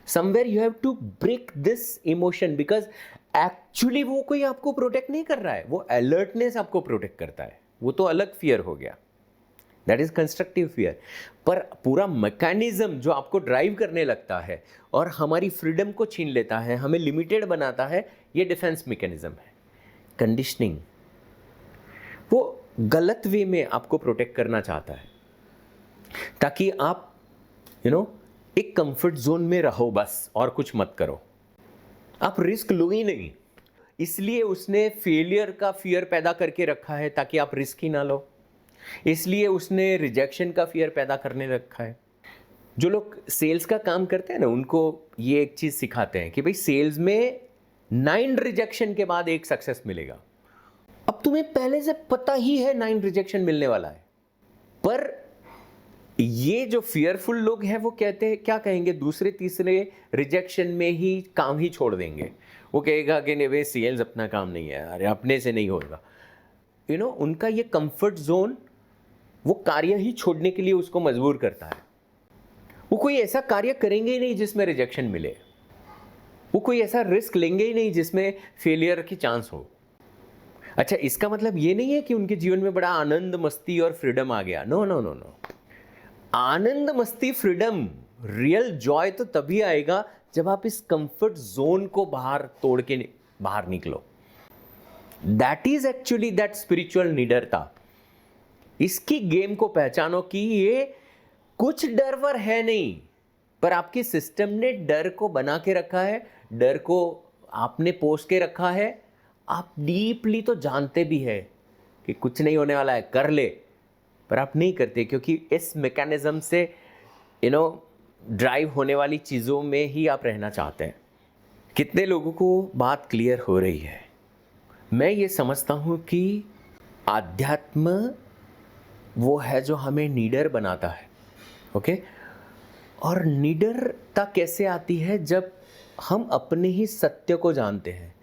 Somewhere you have to break this emotion, because actually वो कोई आपको प्रोटेक्ट नहीं कर रहा है, वो अलर्टनेस आपको प्रोटेक्ट करता है. वो तो अलग फियर हो गया, दैट इज कंस्ट्रक्टिव फियर. पर पूरा मैकेनिज्म जो आपको ड्राइव करने लगता है और हमारी फ्रीडम को छीन लेता है, हमें लिमिटेड बनाता है, ये डिफेंस मैकेनिज्म है. कंडीशनिंग वो गलत वे में आपको प्रोटेक्ट करना चाहता है, ताकि आप एक कंफर्ट जोन में रहो बस, और कुछ मत करो. आप रिस्क लो ही नहीं. इसलिए उसने फेलियर का फियर पैदा करके रखा है, ताकि आप रिस्क ही ना लो. इसलिए उसने रिजेक्शन का फियर पैदा करने रखा है. जो लोग सेल्स का काम करते हैं ना, उनको ये एक चीज सिखाते हैं कि भाई सेल्स में 9 रिजेक्शन के बाद 1 सक्सेस मिलेगा. अब तुम्हें पहले से पता ही है 9 रिजेक्शन मिलने वाला है, पर ये जो फियरफुल लोग हैं वो कहते हैं, क्या कहेंगे, दूसरे तीसरे रिजेक्शन में ही काम ही छोड़ देंगे. वो कहेगा कि नहीं भाई सेल्स अपना काम नहीं है, अरे अपने से नहीं होगा. उनका ये कंफर्ट जोन वो कार्य ही छोड़ने के लिए उसको मजबूर करता है. वो कोई ऐसा कार्य करेंगे ही नहीं जिसमें रिजेक्शन मिले. वो कोई ऐसा रिस्क लेंगे ही नहीं जिसमें फेलियर की चांस हो. अच्छा, इसका मतलब ये नहीं है कि उनके जीवन में बड़ा आनंद, मस्ती और फ्रीडम आ गया. No no no no. आनंद, मस्ती, फ्रीडम, रियल जॉय तो तभी आएगा जब आप इस कंफर्ट जोन को बाहर तोड़ के बाहर निकलो. That is actually that spiritual निडरता. इसकी गेम को पहचानो कि ये कुछ डर वर है नहीं, पर आपके सिस्टम ने डर को बना के रखा है, डर को आपने पोस के रखा है, आप डीपली तो जानते भी है कि कुछ नहीं होने वाला है, कर ले, पर आप नहीं करते क्योंकि इस मैकेनिज्म से ड्राइव होने वाली चीज़ों में ही आप रहना चाहते हैं। कितने लोगों को बात क्लियर हो रही है? मैं ये समझता हूँ कि आध्यात्म वो है जो हमें नीडर बनाता है, ओके? और नीडरता कैसे आती है? जब हम अपने ही सत्य को जानते हैं,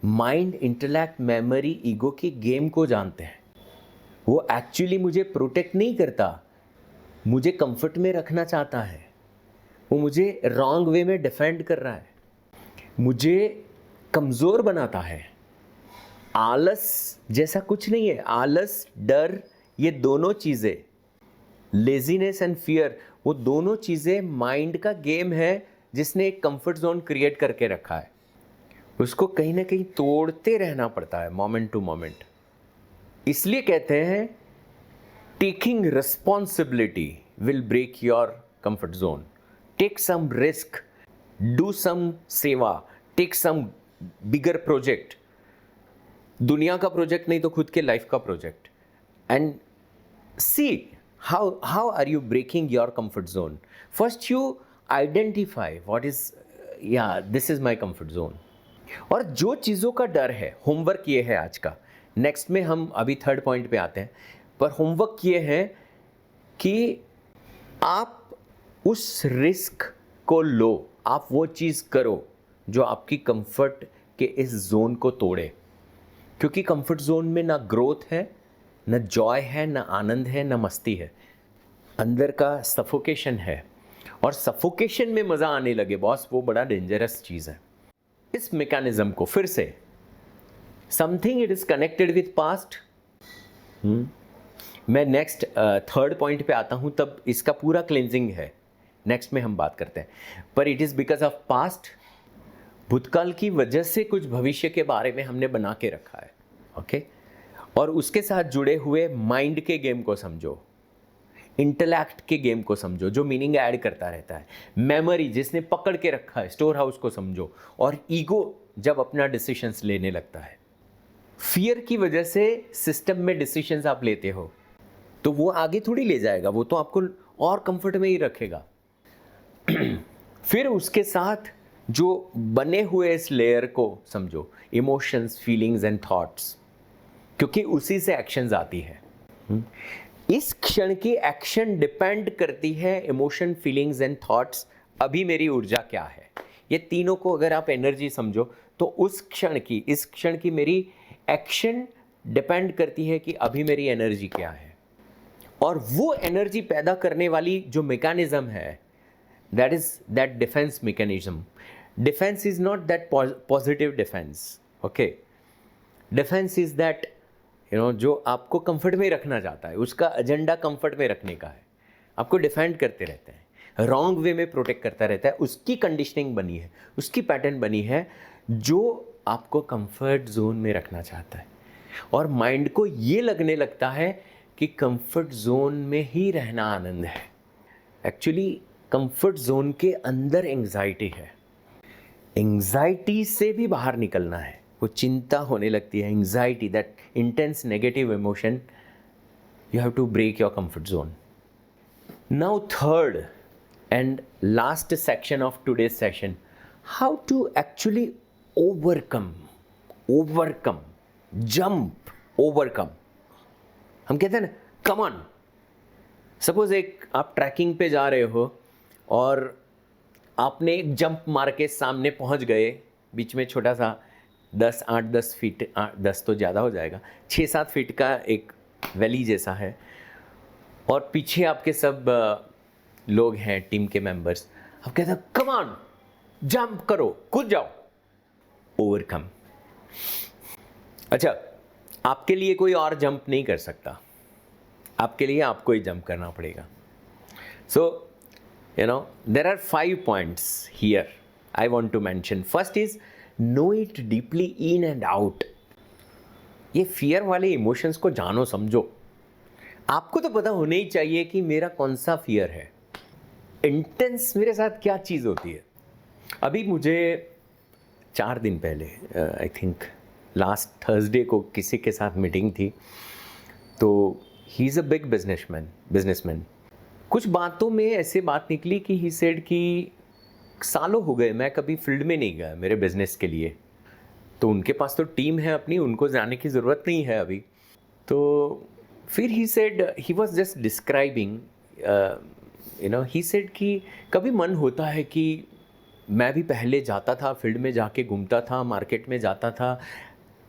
माइंड, इंटेलेक्ट, मेमोरी, ईगो की गेम को जानते हैं। वो एक्चुअली मुझे प्रोटेक्ट नहीं करता, मुझे कंफर्ट में रखना चाहता है। वो मुझे रॉन्ग वे में डिफेंड कर रहा है, मुझे कमज़ोर बनाता है। आलस जैसा कुछ नहीं है। आलस, डर, ये दोनों चीज़ें, लेजीनेस एंड फियर, वो दोनों चीज़ें माइंड का गेम है जिसने एक कंफर्ट जोन क्रिएट करके रखा है। उसको कहीं ना कहीं तोड़ते रहना पड़ता है मोमेंट टू मोमेंट। इसलिए कहते हैं taking responsibility will break your comfort zone. Take some risk, do some सेवा, टेक सम बिगर प्रोजेक्ट, दुनिया का प्रोजेक्ट नहीं तो खुद के लाइफ का project, and see how are you breaking your comfort zone. First you identify what is, this is my comfort zone. और जो चीज़ों का डर है, होमवर्क ये है आज का, नेक्स्ट में हम अभी थर्ड पॉइंट पे आते हैं, पर होमवर्क ये है कि आप उस रिस्क को लो, आप वो चीज़ करो जो आपकी कंफर्ट के इस जोन को तोड़े। क्योंकि कंफर्ट जोन में ना ग्रोथ है, न जॉय है, न आनंद है, न मस्ती है, अंदर का सफोकेशन है। और सफोकेशन में मज़ा आने लगे बॉस, वो बड़ा डेंजरस चीज़ है। इस मैकेनिज्म को फिर से, something it is connected with past. मैं नेक्स्ट थर्ड पॉइंट पे आता हूँ, तब इसका पूरा क्लेंजिंग है, नेक्स्ट में हम बात करते हैं। पर it is because of past, भूतकाल की वजह से कुछ भविष्य के बारे में हमने बना के रखा है, ओके? और उसके साथ जुड़े हुए माइंड के गेम को समझो, इंटेलेक्ट के गेम को समझो जो मीनिंग ऐड करता रहता है, मेमोरी जिसने पकड़ के रखा है, स्टोर हाउस को समझो, और ईगो जब अपना डिसीजंस लेने लगता है। फियर की वजह से सिस्टम में डिसीजंस आप लेते हो तो वो आगे थोड़ी ले जाएगा, वो तो आपको और कंफर्ट में ही रखेगा। फिर उसके साथ जो बने हुए इस लेयर को समझो, इमोशंस, फीलिंग्स एंड थॉट्स, क्योंकि उसी से एक्शंस आती है। इस क्षण की एक्शन डिपेंड करती है इमोशन, फीलिंग्स एंड थॉट्स, अभी मेरी ऊर्जा क्या है। ये तीनों को अगर आप एनर्जी समझो तो उस क्षण की, इस क्षण की मेरी एक्शन डिपेंड करती है कि अभी मेरी एनर्जी क्या है। और वो एनर्जी पैदा करने वाली जो मैकेनिज्म है, that is that defence mechanism. Defence is not that positive defence, okay? Defence is that जो आपको कंफर्ट में रखना चाहता है, उसका एजेंडा कंफर्ट में रखने का है, आपको डिफेंड करते रहते हैं, रॉन्ग वे में प्रोटेक्ट करता रहता है। उसकी कंडीशनिंग बनी है, उसकी पैटर्न बनी है जो आपको कंफर्ट जोन में रखना चाहता है। और माइंड को ये लगने लगता है कि कंफर्ट जोन में ही रहना आनंद है। एक्चुअली कंफर्ट जोन के अंदर एंग्जाइटी है, एंग्जाइटी से भी बाहर निकलना है। वो चिंता होने लगती है, anxiety, that intense negative emotion, you have to break your comfort zone. Now third and last section of today's session, how to actually overcome, jump, overcome. हम कहते हैं ना, कम ऑन। सपोज एक आप ट्रैकिंग पे जा रहे हो और आपने एक जंप मार के सामने पहुंच गए, बीच में छोटा सा 8-10 फीट, 10 तो ज़्यादा हो जाएगा, 6-7 फीट का एक वैली जैसा है, और पीछे आपके सब लोग हैं, टीम के मेंबर्स। आप कहते हैं कम ऑन, जंप करो, कूद जाओ, ओवरकम। अच्छा, आपके लिए कोई और जंप नहीं कर सकता, आपके लिए आपको ही जंप करना पड़ेगा। सो there are 5 points here I want to mention. First is know it deeply in and out. ये फियर वाले इमोशंस को जानो, समझो। आपको तो पता होना ही चाहिए कि मेरा कौन सा फियर है, इंटेंस मेरे साथ क्या चीज़ होती है। अभी मुझे 4 दिन पहले, आई थिंक लास्ट थर्सडे को किसी के साथ मीटिंग थी, तो he is a big businessman. कुछ बातों में ऐसे बात निकली कि ही सेड कि सालों हो गए मैं कभी फील्ड में नहीं गया मेरे बिजनेस के लिए, तो उनके पास तो टीम है अपनी, उनको जाने की ज़रूरत नहीं है अभी। तो फिर he said, he was just describing, he said कि कभी मन होता है कि मैं भी पहले जाता था, फील्ड में जाके घूमता था, मार्केट में जाता था,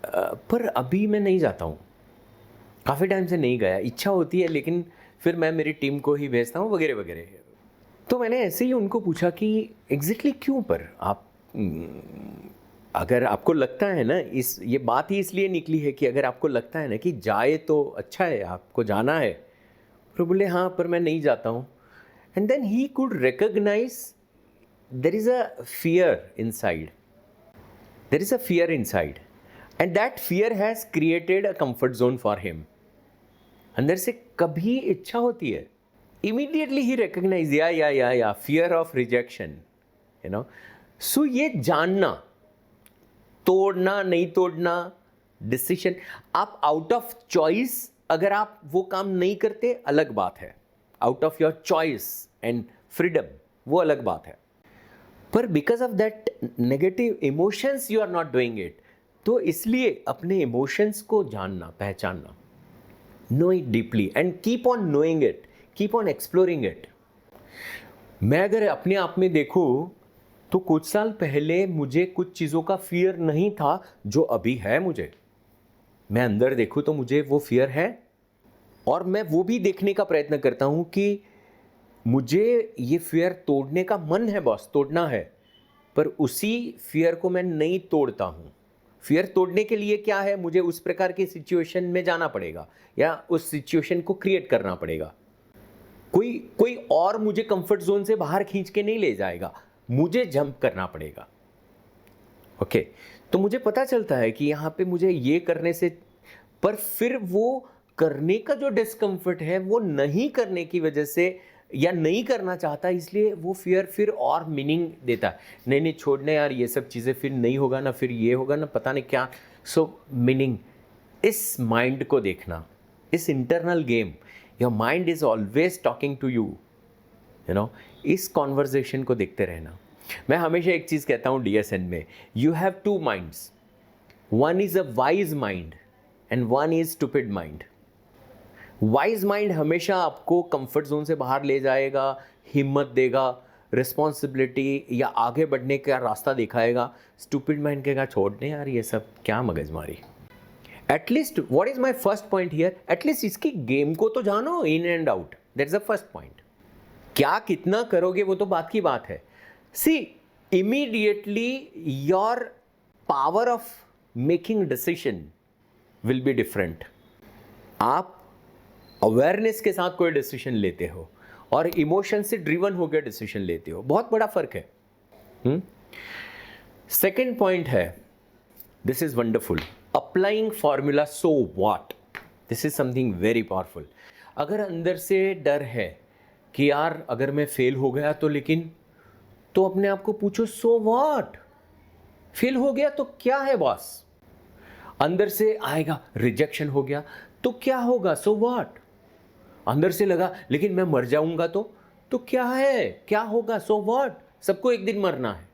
पर अभी मैं नहीं जाता हूँ, काफ़ी टाइम से नहीं गया। इच्छा होती है लेकिन फिर मैं मेरी टीम को ही भेजता हूँ वगैरह वगैरह। तो मैंने ऐसे ही उनको पूछा कि एग्जैक्टली क्यों, पर आप अगर आपको लगता है ना, ये बात ही इसलिए निकली है कि अगर आपको लगता है ना कि जाए तो अच्छा है, आपको जाना है, तो बोले हाँ पर मैं नहीं जाता हूँ। And then he could recognize there is a fear inside, and that fear has created a comfort zone for him. अंदर से कभी इच्छा होती है, immediately he recognize या fear of rejection, so ये जानना, तोड़ना नहीं तोड़ना डिसीजन, आप आउट ऑफ चॉइस अगर आप वो काम नहीं करते अलग बात है, out of your choice and freedom वो अलग बात है, पर because of that negative emotions you are not doing it. तो इसलिए अपने इमोशंस को जानना, पहचानना, know it deeply and keep on knowing it, keep on exploring it. मैं अगर अपने आप में देखूँ तो कुछ साल पहले मुझे कुछ चीज़ों का फियर नहीं था जो अभी है मुझे। मैं अंदर देखूँ तो मुझे वो फियर है, और मैं वो भी देखने का प्रयत्न करता हूँ कि मुझे ये फियर तोड़ने का मन है, बॉस तोड़ना है, पर उसी फियर को मैं नहीं तोड़ता हूँ। फियर तोड़ने के लिए क्या है, मुझे उस प्रकार की सिचुएशन में जाना पड़ेगा या उस सिचुएशन को क्रिएट करना पड़ेगा। कोई और मुझे कंफर्ट जोन से बाहर खींच के नहीं ले जाएगा, मुझे जंप करना पड़ेगा। ओके, तो मुझे पता चलता है कि यहाँ पे मुझे ये करने से, पर फिर वो करने का जो डिस्कम्फर्ट है वो नहीं करने की वजह से या नहीं करना चाहता, इसलिए वो फियर फिर और मीनिंग देता है, नहीं छोड़ने यार ये सब चीज़ें, फिर नहीं होगा ना, फिर ये होगा ना, पता नहीं क्या। सो मीनिंग, इस माइंड को देखना, इस internal game, your mind is always talking to you, इस कॉन्वर्जेशन को देखते रहना। मैं हमेशा एक चीज़ कहता हूँ DSN में, you have two minds, one is a wise mind and one is stupid mind. Wise mind हमेशा आपको कंफर्ट जोन से बाहर ले जाएगा, हिम्मत देगा, रिस्पॉन्सिबिलिटी या आगे बढ़ने का रास्ता दिखाएगा। स्टूपिड माइंड कहेगा छोड़ने यार ये सब क्या मगजमारी। At least what is my first point here, at least इसकी गेम को तो जानो in and out, that's the first point. क्या कितना करोगे वो तो बात की बात है। See, immediately your power of making decision will be different. आप अवेयरनेस के साथ कोई डिसीजन लेते हो और इमोशन से ड्रिवन होकर डिसीजन लेते हो, बहुत बड़ा फर्क है। सेकेंड पॉइंट है, this is wonderful, applying formula so what, this is something very powerful. अगर अंदर से डर है कि यार अगर मैं फेल हो गया तो, लेकिन तो अपने आप को पूछो सो व्हाट, फेल हो गया तो क्या है बॉस। अंदर से आएगा रिजेक्शन हो गया तो क्या होगा, सो व्हाट। अंदर से लगा लेकिन मैं मर जाऊंगा तो क्या है, क्या होगा, सो व्हाट। सबको एक दिन मरना है।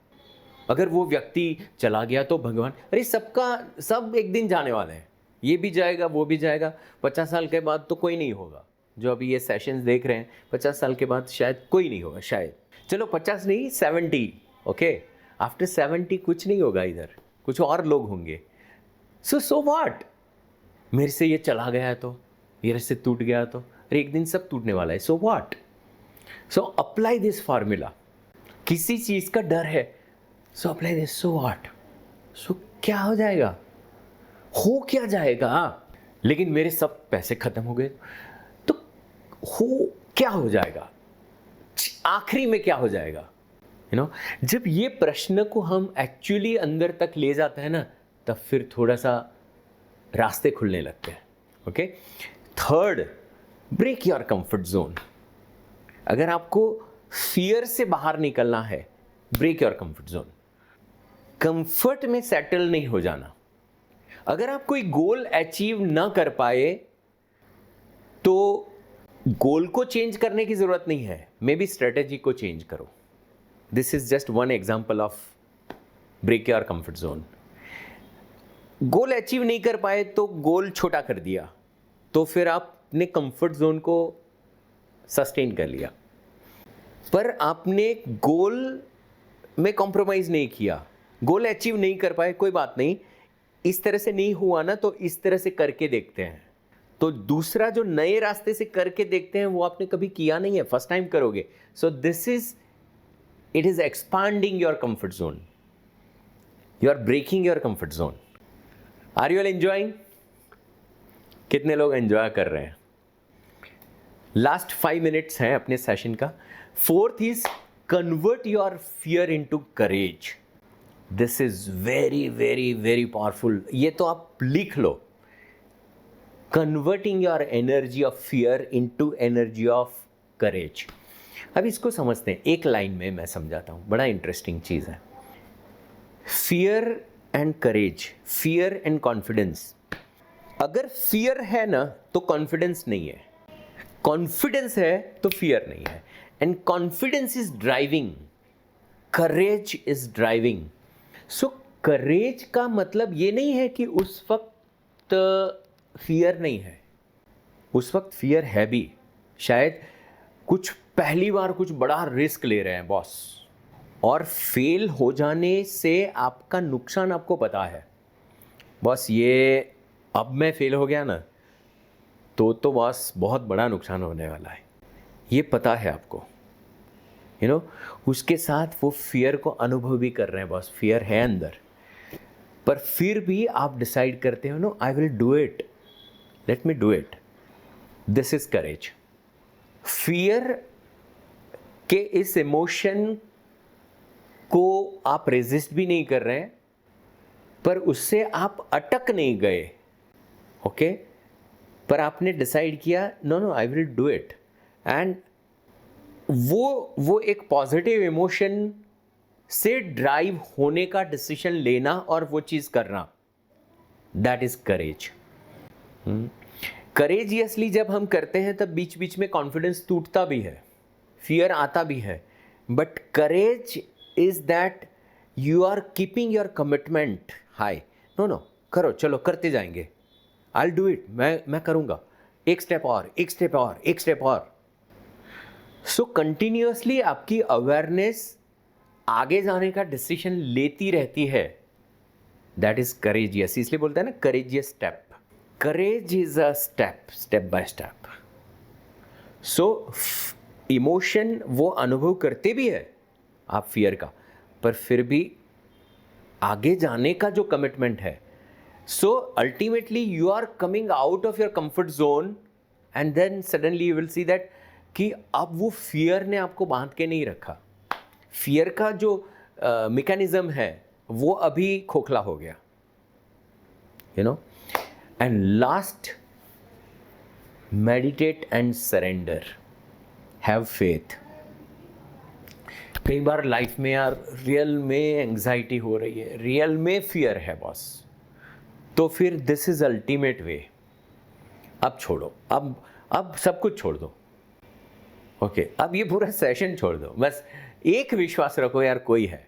अगर वो व्यक्ति चला गया तो भगवान, अरे सब एक दिन जाने वाले हैं, ये भी जाएगा वो भी जाएगा। 50 साल के बाद तो कोई नहीं होगा, जो अभी ये सेशंस देख रहे हैं 50 साल के बाद शायद कोई नहीं होगा, शायद, चलो 50 नहीं 70, ओके, आफ्टर 70 कुछ नहीं होगा, इधर कुछ और लोग होंगे। सो व्हाट, मेरे से ये चला गया तो, ये से टूट गया तो, अरे एक दिन सब टूटने वाला है, so what. So apply this formula. किसी चीज का डर है, so apply this, so what, so क्या हो जाएगा, हो क्या जाएगा। लेकिन मेरे सब पैसे खत्म हो गए तो हो क्या हो जाएगा, आखिरी में क्या हो जाएगा। जब ये प्रश्न को हम एक्चुअली अंदर तक ले जाते हैं ना, तब फिर थोड़ा सा रास्ते खुलने लगते हैं। Okay, third, break your comfort zone. अगर आपको फियर से बाहर निकलना है, break your comfort zone. Comfort में सेटल नहीं हो जाना। अगर आप कोई गोल अचीव ना कर पाए तो गोल को चेंज करने की जरूरत नहीं है, मे बी स्ट्रेटेजी को चेंज करो। This is just one example of break your comfort zone. Goal achieve नहीं कर पाए तो गोल छोटा कर दिया, तो फिर आपने कंफर्ट जोन को सस्टेन कर लिया, पर आपने गोल में कॉम्प्रोमाइज नहीं किया। गोल अचीव नहीं कर पाए, कोई बात नहीं, इस तरह से नहीं हुआ ना तो इस तरह से करके देखते हैं। तो दूसरा जो नए रास्ते से करके देखते हैं वो आपने कभी किया नहीं है, फर्स्ट टाइम करोगे। So this is, it is expanding your comfort zone, you are breaking your comfort zone. Are you all enjoying? कितने लोग एंजॉय कर रहे हैं? लास्ट 5 मिनट्स हैं अपने सेशन का। Fourth is convert your fear into courage. This is very very very powerful. ये तो आप लिख लो, converting your energy of fear into energy of courage. अब इसको समझते हैं, एक लाइन में मैं समझाता हूं, बड़ा इंटरेस्टिंग चीज है। Fear and courage, fear and confidence. अगर फियर है ना तो कॉन्फिडेंस नहीं है, कॉन्फिडेंस है तो फियर नहीं है। And confidence is driving, courage is driving. So courage का मतलब ये नहीं है कि उस वक्त फियर नहीं है, उस वक्त फियर है भी। शायद कुछ पहली बार कुछ बड़ा रिस्क ले रहे हैं बॉस, और फेल हो जाने से आपका नुकसान आपको पता है। बॉस ये अब मैं फेल हो गया ना तो बॉस बहुत बड़ा नुकसान होने वाला है, ये पता है आपको। यू नो, उसके साथ वो फियर को अनुभव भी कर रहे हैं, बॉस फियर है अंदर, पर फिर भी आप डिसाइड करते हो, no I will do it, let me do it. This is courage. Fear के इस इमोशन को आप रेजिस्ट भी नहीं कर रहे हैं, पर उससे आप अटक नहीं गए, ओके पर आपने डिसाइड किया no I will do it. And वो एक पॉजिटिव इमोशन से ड्राइव होने का डिसीजन लेना और वो चीज़ करना, दैट इज करेज। करेजियसली जब हम करते हैं तब बीच बीच में कॉन्फिडेंस टूटता भी है, फियर आता भी है, but courage is that you are keeping your commitment high. No करो, चलो करते जाएंगे, आई विल डू इट, मैं करूँगा, एक स्टेप और, एक स्टेप और, एक स्टेप और। सो कंटिन्यूअसली आपकी अवेयरनेस आगे जाने का डिसीजन लेती रहती है, दैट इज करेजियस। इसलिए बोलते हैं ना courageous step. Courage is a step, step by step. So emotion वो अनुभव करते भी है आप फियर का, पर फिर भी आगे जाने का जो कमिटमेंट है। So ultimately you are coming out of your comfort zone and then suddenly you will see that कि अब वो फियर ने आपको बांध के नहीं रखा, फियर का जो मैकेनिज्म है वो अभी खोखला हो गया, you know. And last, meditate and surrender, have faith. कई बार लाइफ में यार रियल में एंग्जाइटी हो रही है, रियल में फियर है बॉस, तो फिर दिस इज अल्टीमेट वे। अब छोड़ो, अब सब कुछ छोड़ दो, ओके अब ये पूरा सेशन छोड़ दो, बस एक विश्वास रखो यार कोई है,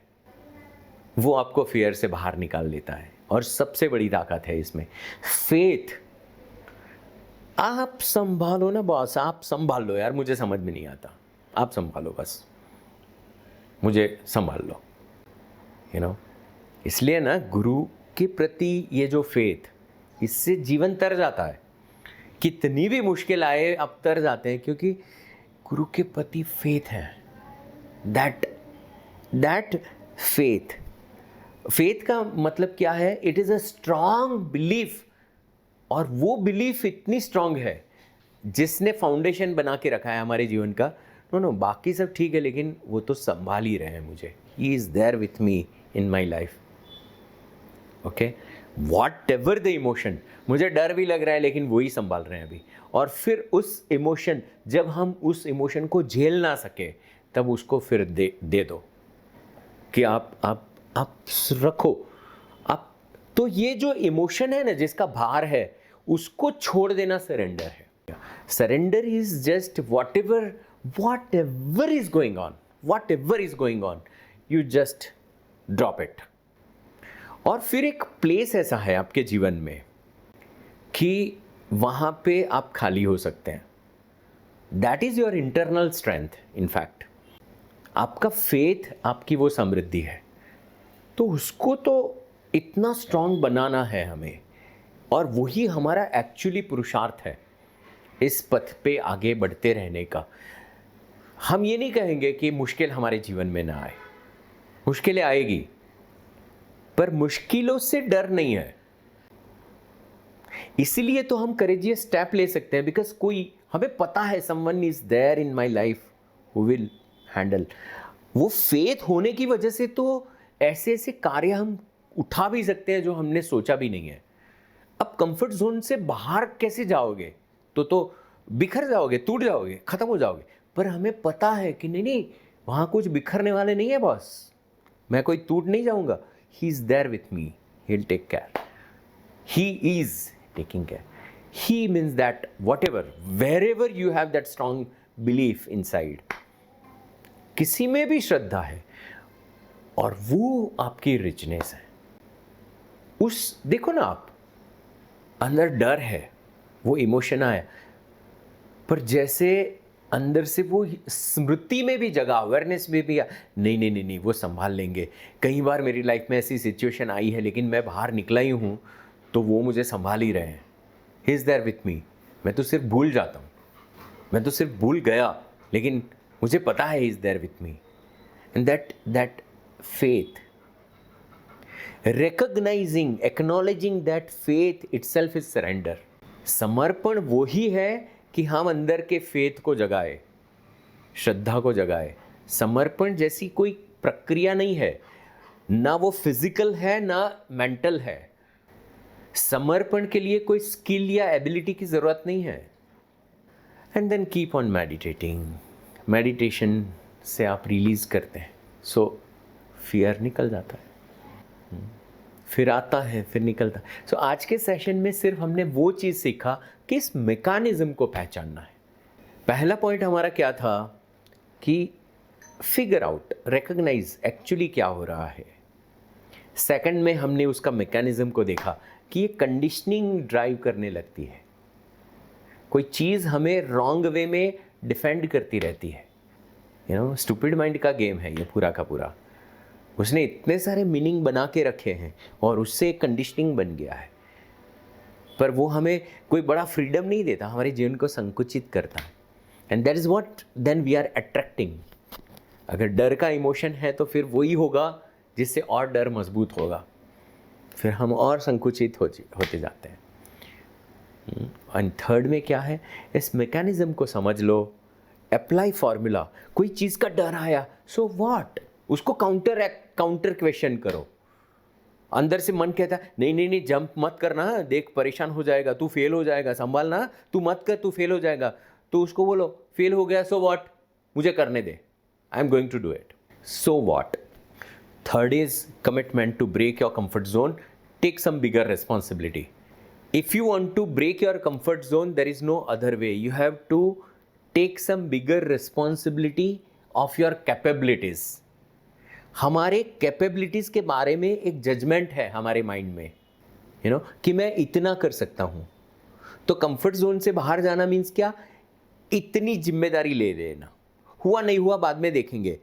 वो आपको फियर से बाहर निकाल लेता है। और सबसे बड़ी ताकत है इसमें फेथ। आप संभालो ना बॉस, आप संभाल लो यार, मुझे समझ में नहीं आता, आप संभालो बस, मुझे संभाल लो, यू नो। इसलिए ना गुरु के प्रति ये जो फेथ, इससे जीवन तर जाता है। कितनी भी मुश्किल आए आप तर जाते हैं, क्योंकि गुरु के प्रति फेथ है। दैट फेथ का मतलब क्या है? It is a strong belief, और वो बिलीफ इतनी स्ट्रांग है जिसने फाउंडेशन बना के रखा है हमारे जीवन का। नो बाकी सब ठीक है, लेकिन वो तो संभाल ही रहे हैं मुझे, he is there with me in my life, okay. Whatever the emotion, मुझे डर भी लग रहा है लेकिन वही संभाल रहे हैं अभी। और फिर उस इमोशन, जब हम उस इमोशन को झेल ना सके तब उसको फिर दे दो कि आप रखो, आप तो ये जो इमोशन है ना, जिसका भार है, उसको छोड़ देना सरेंडर है. Surrender is just what ever is going on, you just drop it. और फिर एक प्लेस ऐसा है आपके जीवन में कि वहाँ पे आप खाली हो सकते हैं. That is your internal strength. In fact आपका फेथ आपकी वो समृद्धि है. तो उसको तो इतना स्ट्रांग बनाना है हमें, और वही हमारा एक्चुअली पुरुषार्थ है इस पथ पे आगे बढ़ते रहने का. हम ये नहीं कहेंगे कि मुश्किल हमारे जीवन में ना आए, मुश्किलें आएगी, पर मुश्किलों से डर नहीं है. इसलिए तो हम करेजियस स्टेप ले सकते हैं, बिकॉज कोई हमें पता है someone is there in my life who will handle. वो फेथ होने की वजह से तो ऐसे ऐसे कार्य हम उठा भी सकते हैं जो हमने सोचा भी नहीं है. अब कंफर्ट जोन से बाहर कैसे जाओगे? तो बिखर जाओगे, टूट जाओगे, खत्म हो जाओगे. पर हमें पता है कि नहीं, वहाँ कुछ बिखरने वाले नहीं है बॉस, मैं कोई टूट नहीं जाऊँगा. He is there with me, he will take care, he is taking care. He means that whatever, wherever you have that strong belief inside, किसी में भी श्रद्धा है और वो आपकी रिचनेस है. उस देखो ना, आप अंदर डर है, वो इमोशन आया, पर जैसे अंदर से वो स्मृति में भी जगह, अवेयरनेस में भी नहीं, वो संभाल लेंगे. कई बार मेरी लाइफ में ऐसी सिचुएशन आई है, लेकिन मैं बाहर निकला ही हूँ तो वो मुझे संभाल ही रहे हैं. He is there with me. मैं तो सिर्फ भूल जाता हूँ, मैं तो सिर्फ भूल गया, लेकिन मुझे पता है he is there with me. And that faith, recognizing, acknowledging that faith itself is surrender. समर्पण वो ही है कि हम अंदर के फेथ को जगाए, श्रद्धा को जगाए. समर्पण जैसी कोई प्रक्रिया नहीं है, ना वो फिजिकल है ना मेंटल है. समर्पण के लिए कोई स्किल या एबिलिटी की ज़रूरत नहीं है. And then keep on meditating. Meditation से आप रिलीज़ करते हैं, सो फियर निकल जाता है, फिर आता है, फिर निकलता है. सो आज के सेशन में सिर्फ हमने वो चीज़ सीखा कि इस मैकेनिज्म को पहचानना है. पहला पॉइंट हमारा क्या था कि फिगर आउट, रिकॉग्नाइज एक्चुअली क्या हो रहा है. सेकंड में हमने उसका मैकेनिज्म को देखा कि ये कंडीशनिंग ड्राइव करने लगती है. कोई चीज़ हमें रॉन्ग वे में डिफेंड करती रहती है. स्टूपिड माइंड का गेम है ये पूरा का पूरा. उसने इतने सारे मीनिंग बना के रखे हैं और उससे एक कंडीशनिंग बन गया है, पर वो हमें कोई बड़ा फ्रीडम नहीं देता, हमारे जीवन को संकुचित करता है. And that is what then we are attracting. अगर डर का इमोशन है तो फिर वही होगा जिससे और डर मजबूत होगा, फिर हम और संकुचित होते जाते हैं. एंड थर्ड में क्या है, इस मैकेनिज्म को समझ लो, अप्लाई फॉर्मूला. कोई चीज़ का डर आया, सो व्हाट, उसको काउंटर क्वेश्चन करो. अंदर से मन कहता है नहीं, जंप मत करना, देख परेशान हो जाएगा, तू फेल हो जाएगा, संभालना, तू मत कर, तू फेल हो जाएगा. तो उसको बोलो फेल हो गया, सो व्हाट, मुझे करने दे, I am going to do it. So what. Third is commitment to break your comfort zone, take some bigger responsibility. If you want to break your comfort zone, there is no other way. You have to take some bigger responsibility of your capabilities. हमारे कैपेबिलिटीज़ के बारे में एक जजमेंट है हमारे माइंड में, कि मैं इतना कर सकता हूँ. तो कंफर्ट जोन से बाहर जाना मीन्स क्या, इतनी जिम्मेदारी ले लेना. हुआ नहीं हुआ बाद में देखेंगे.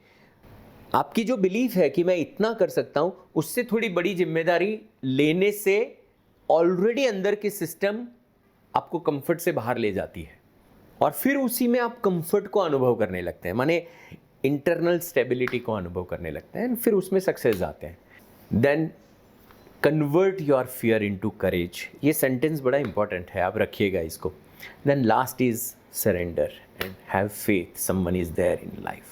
आपकी जो बिलीफ है कि मैं इतना कर सकता हूँ, उससे थोड़ी बड़ी जिम्मेदारी लेने से ऑलरेडी अंदर की सिस्टम आपको कंफर्ट से बाहर ले जाती है, और फिर उसी में आप कंफर्ट को अनुभव करने लगते हैं, माने इंटरनल स्टेबिलिटी को अनुभव करने लगते हैं, फिर उसमें सक्सेस आते हैं. Then convert your fear into courage. ये सेंटेंस बड़ा इंपॉर्टेंट है, आप रखिएगा इसको. Then last is surrender and have faith, someone is there in life.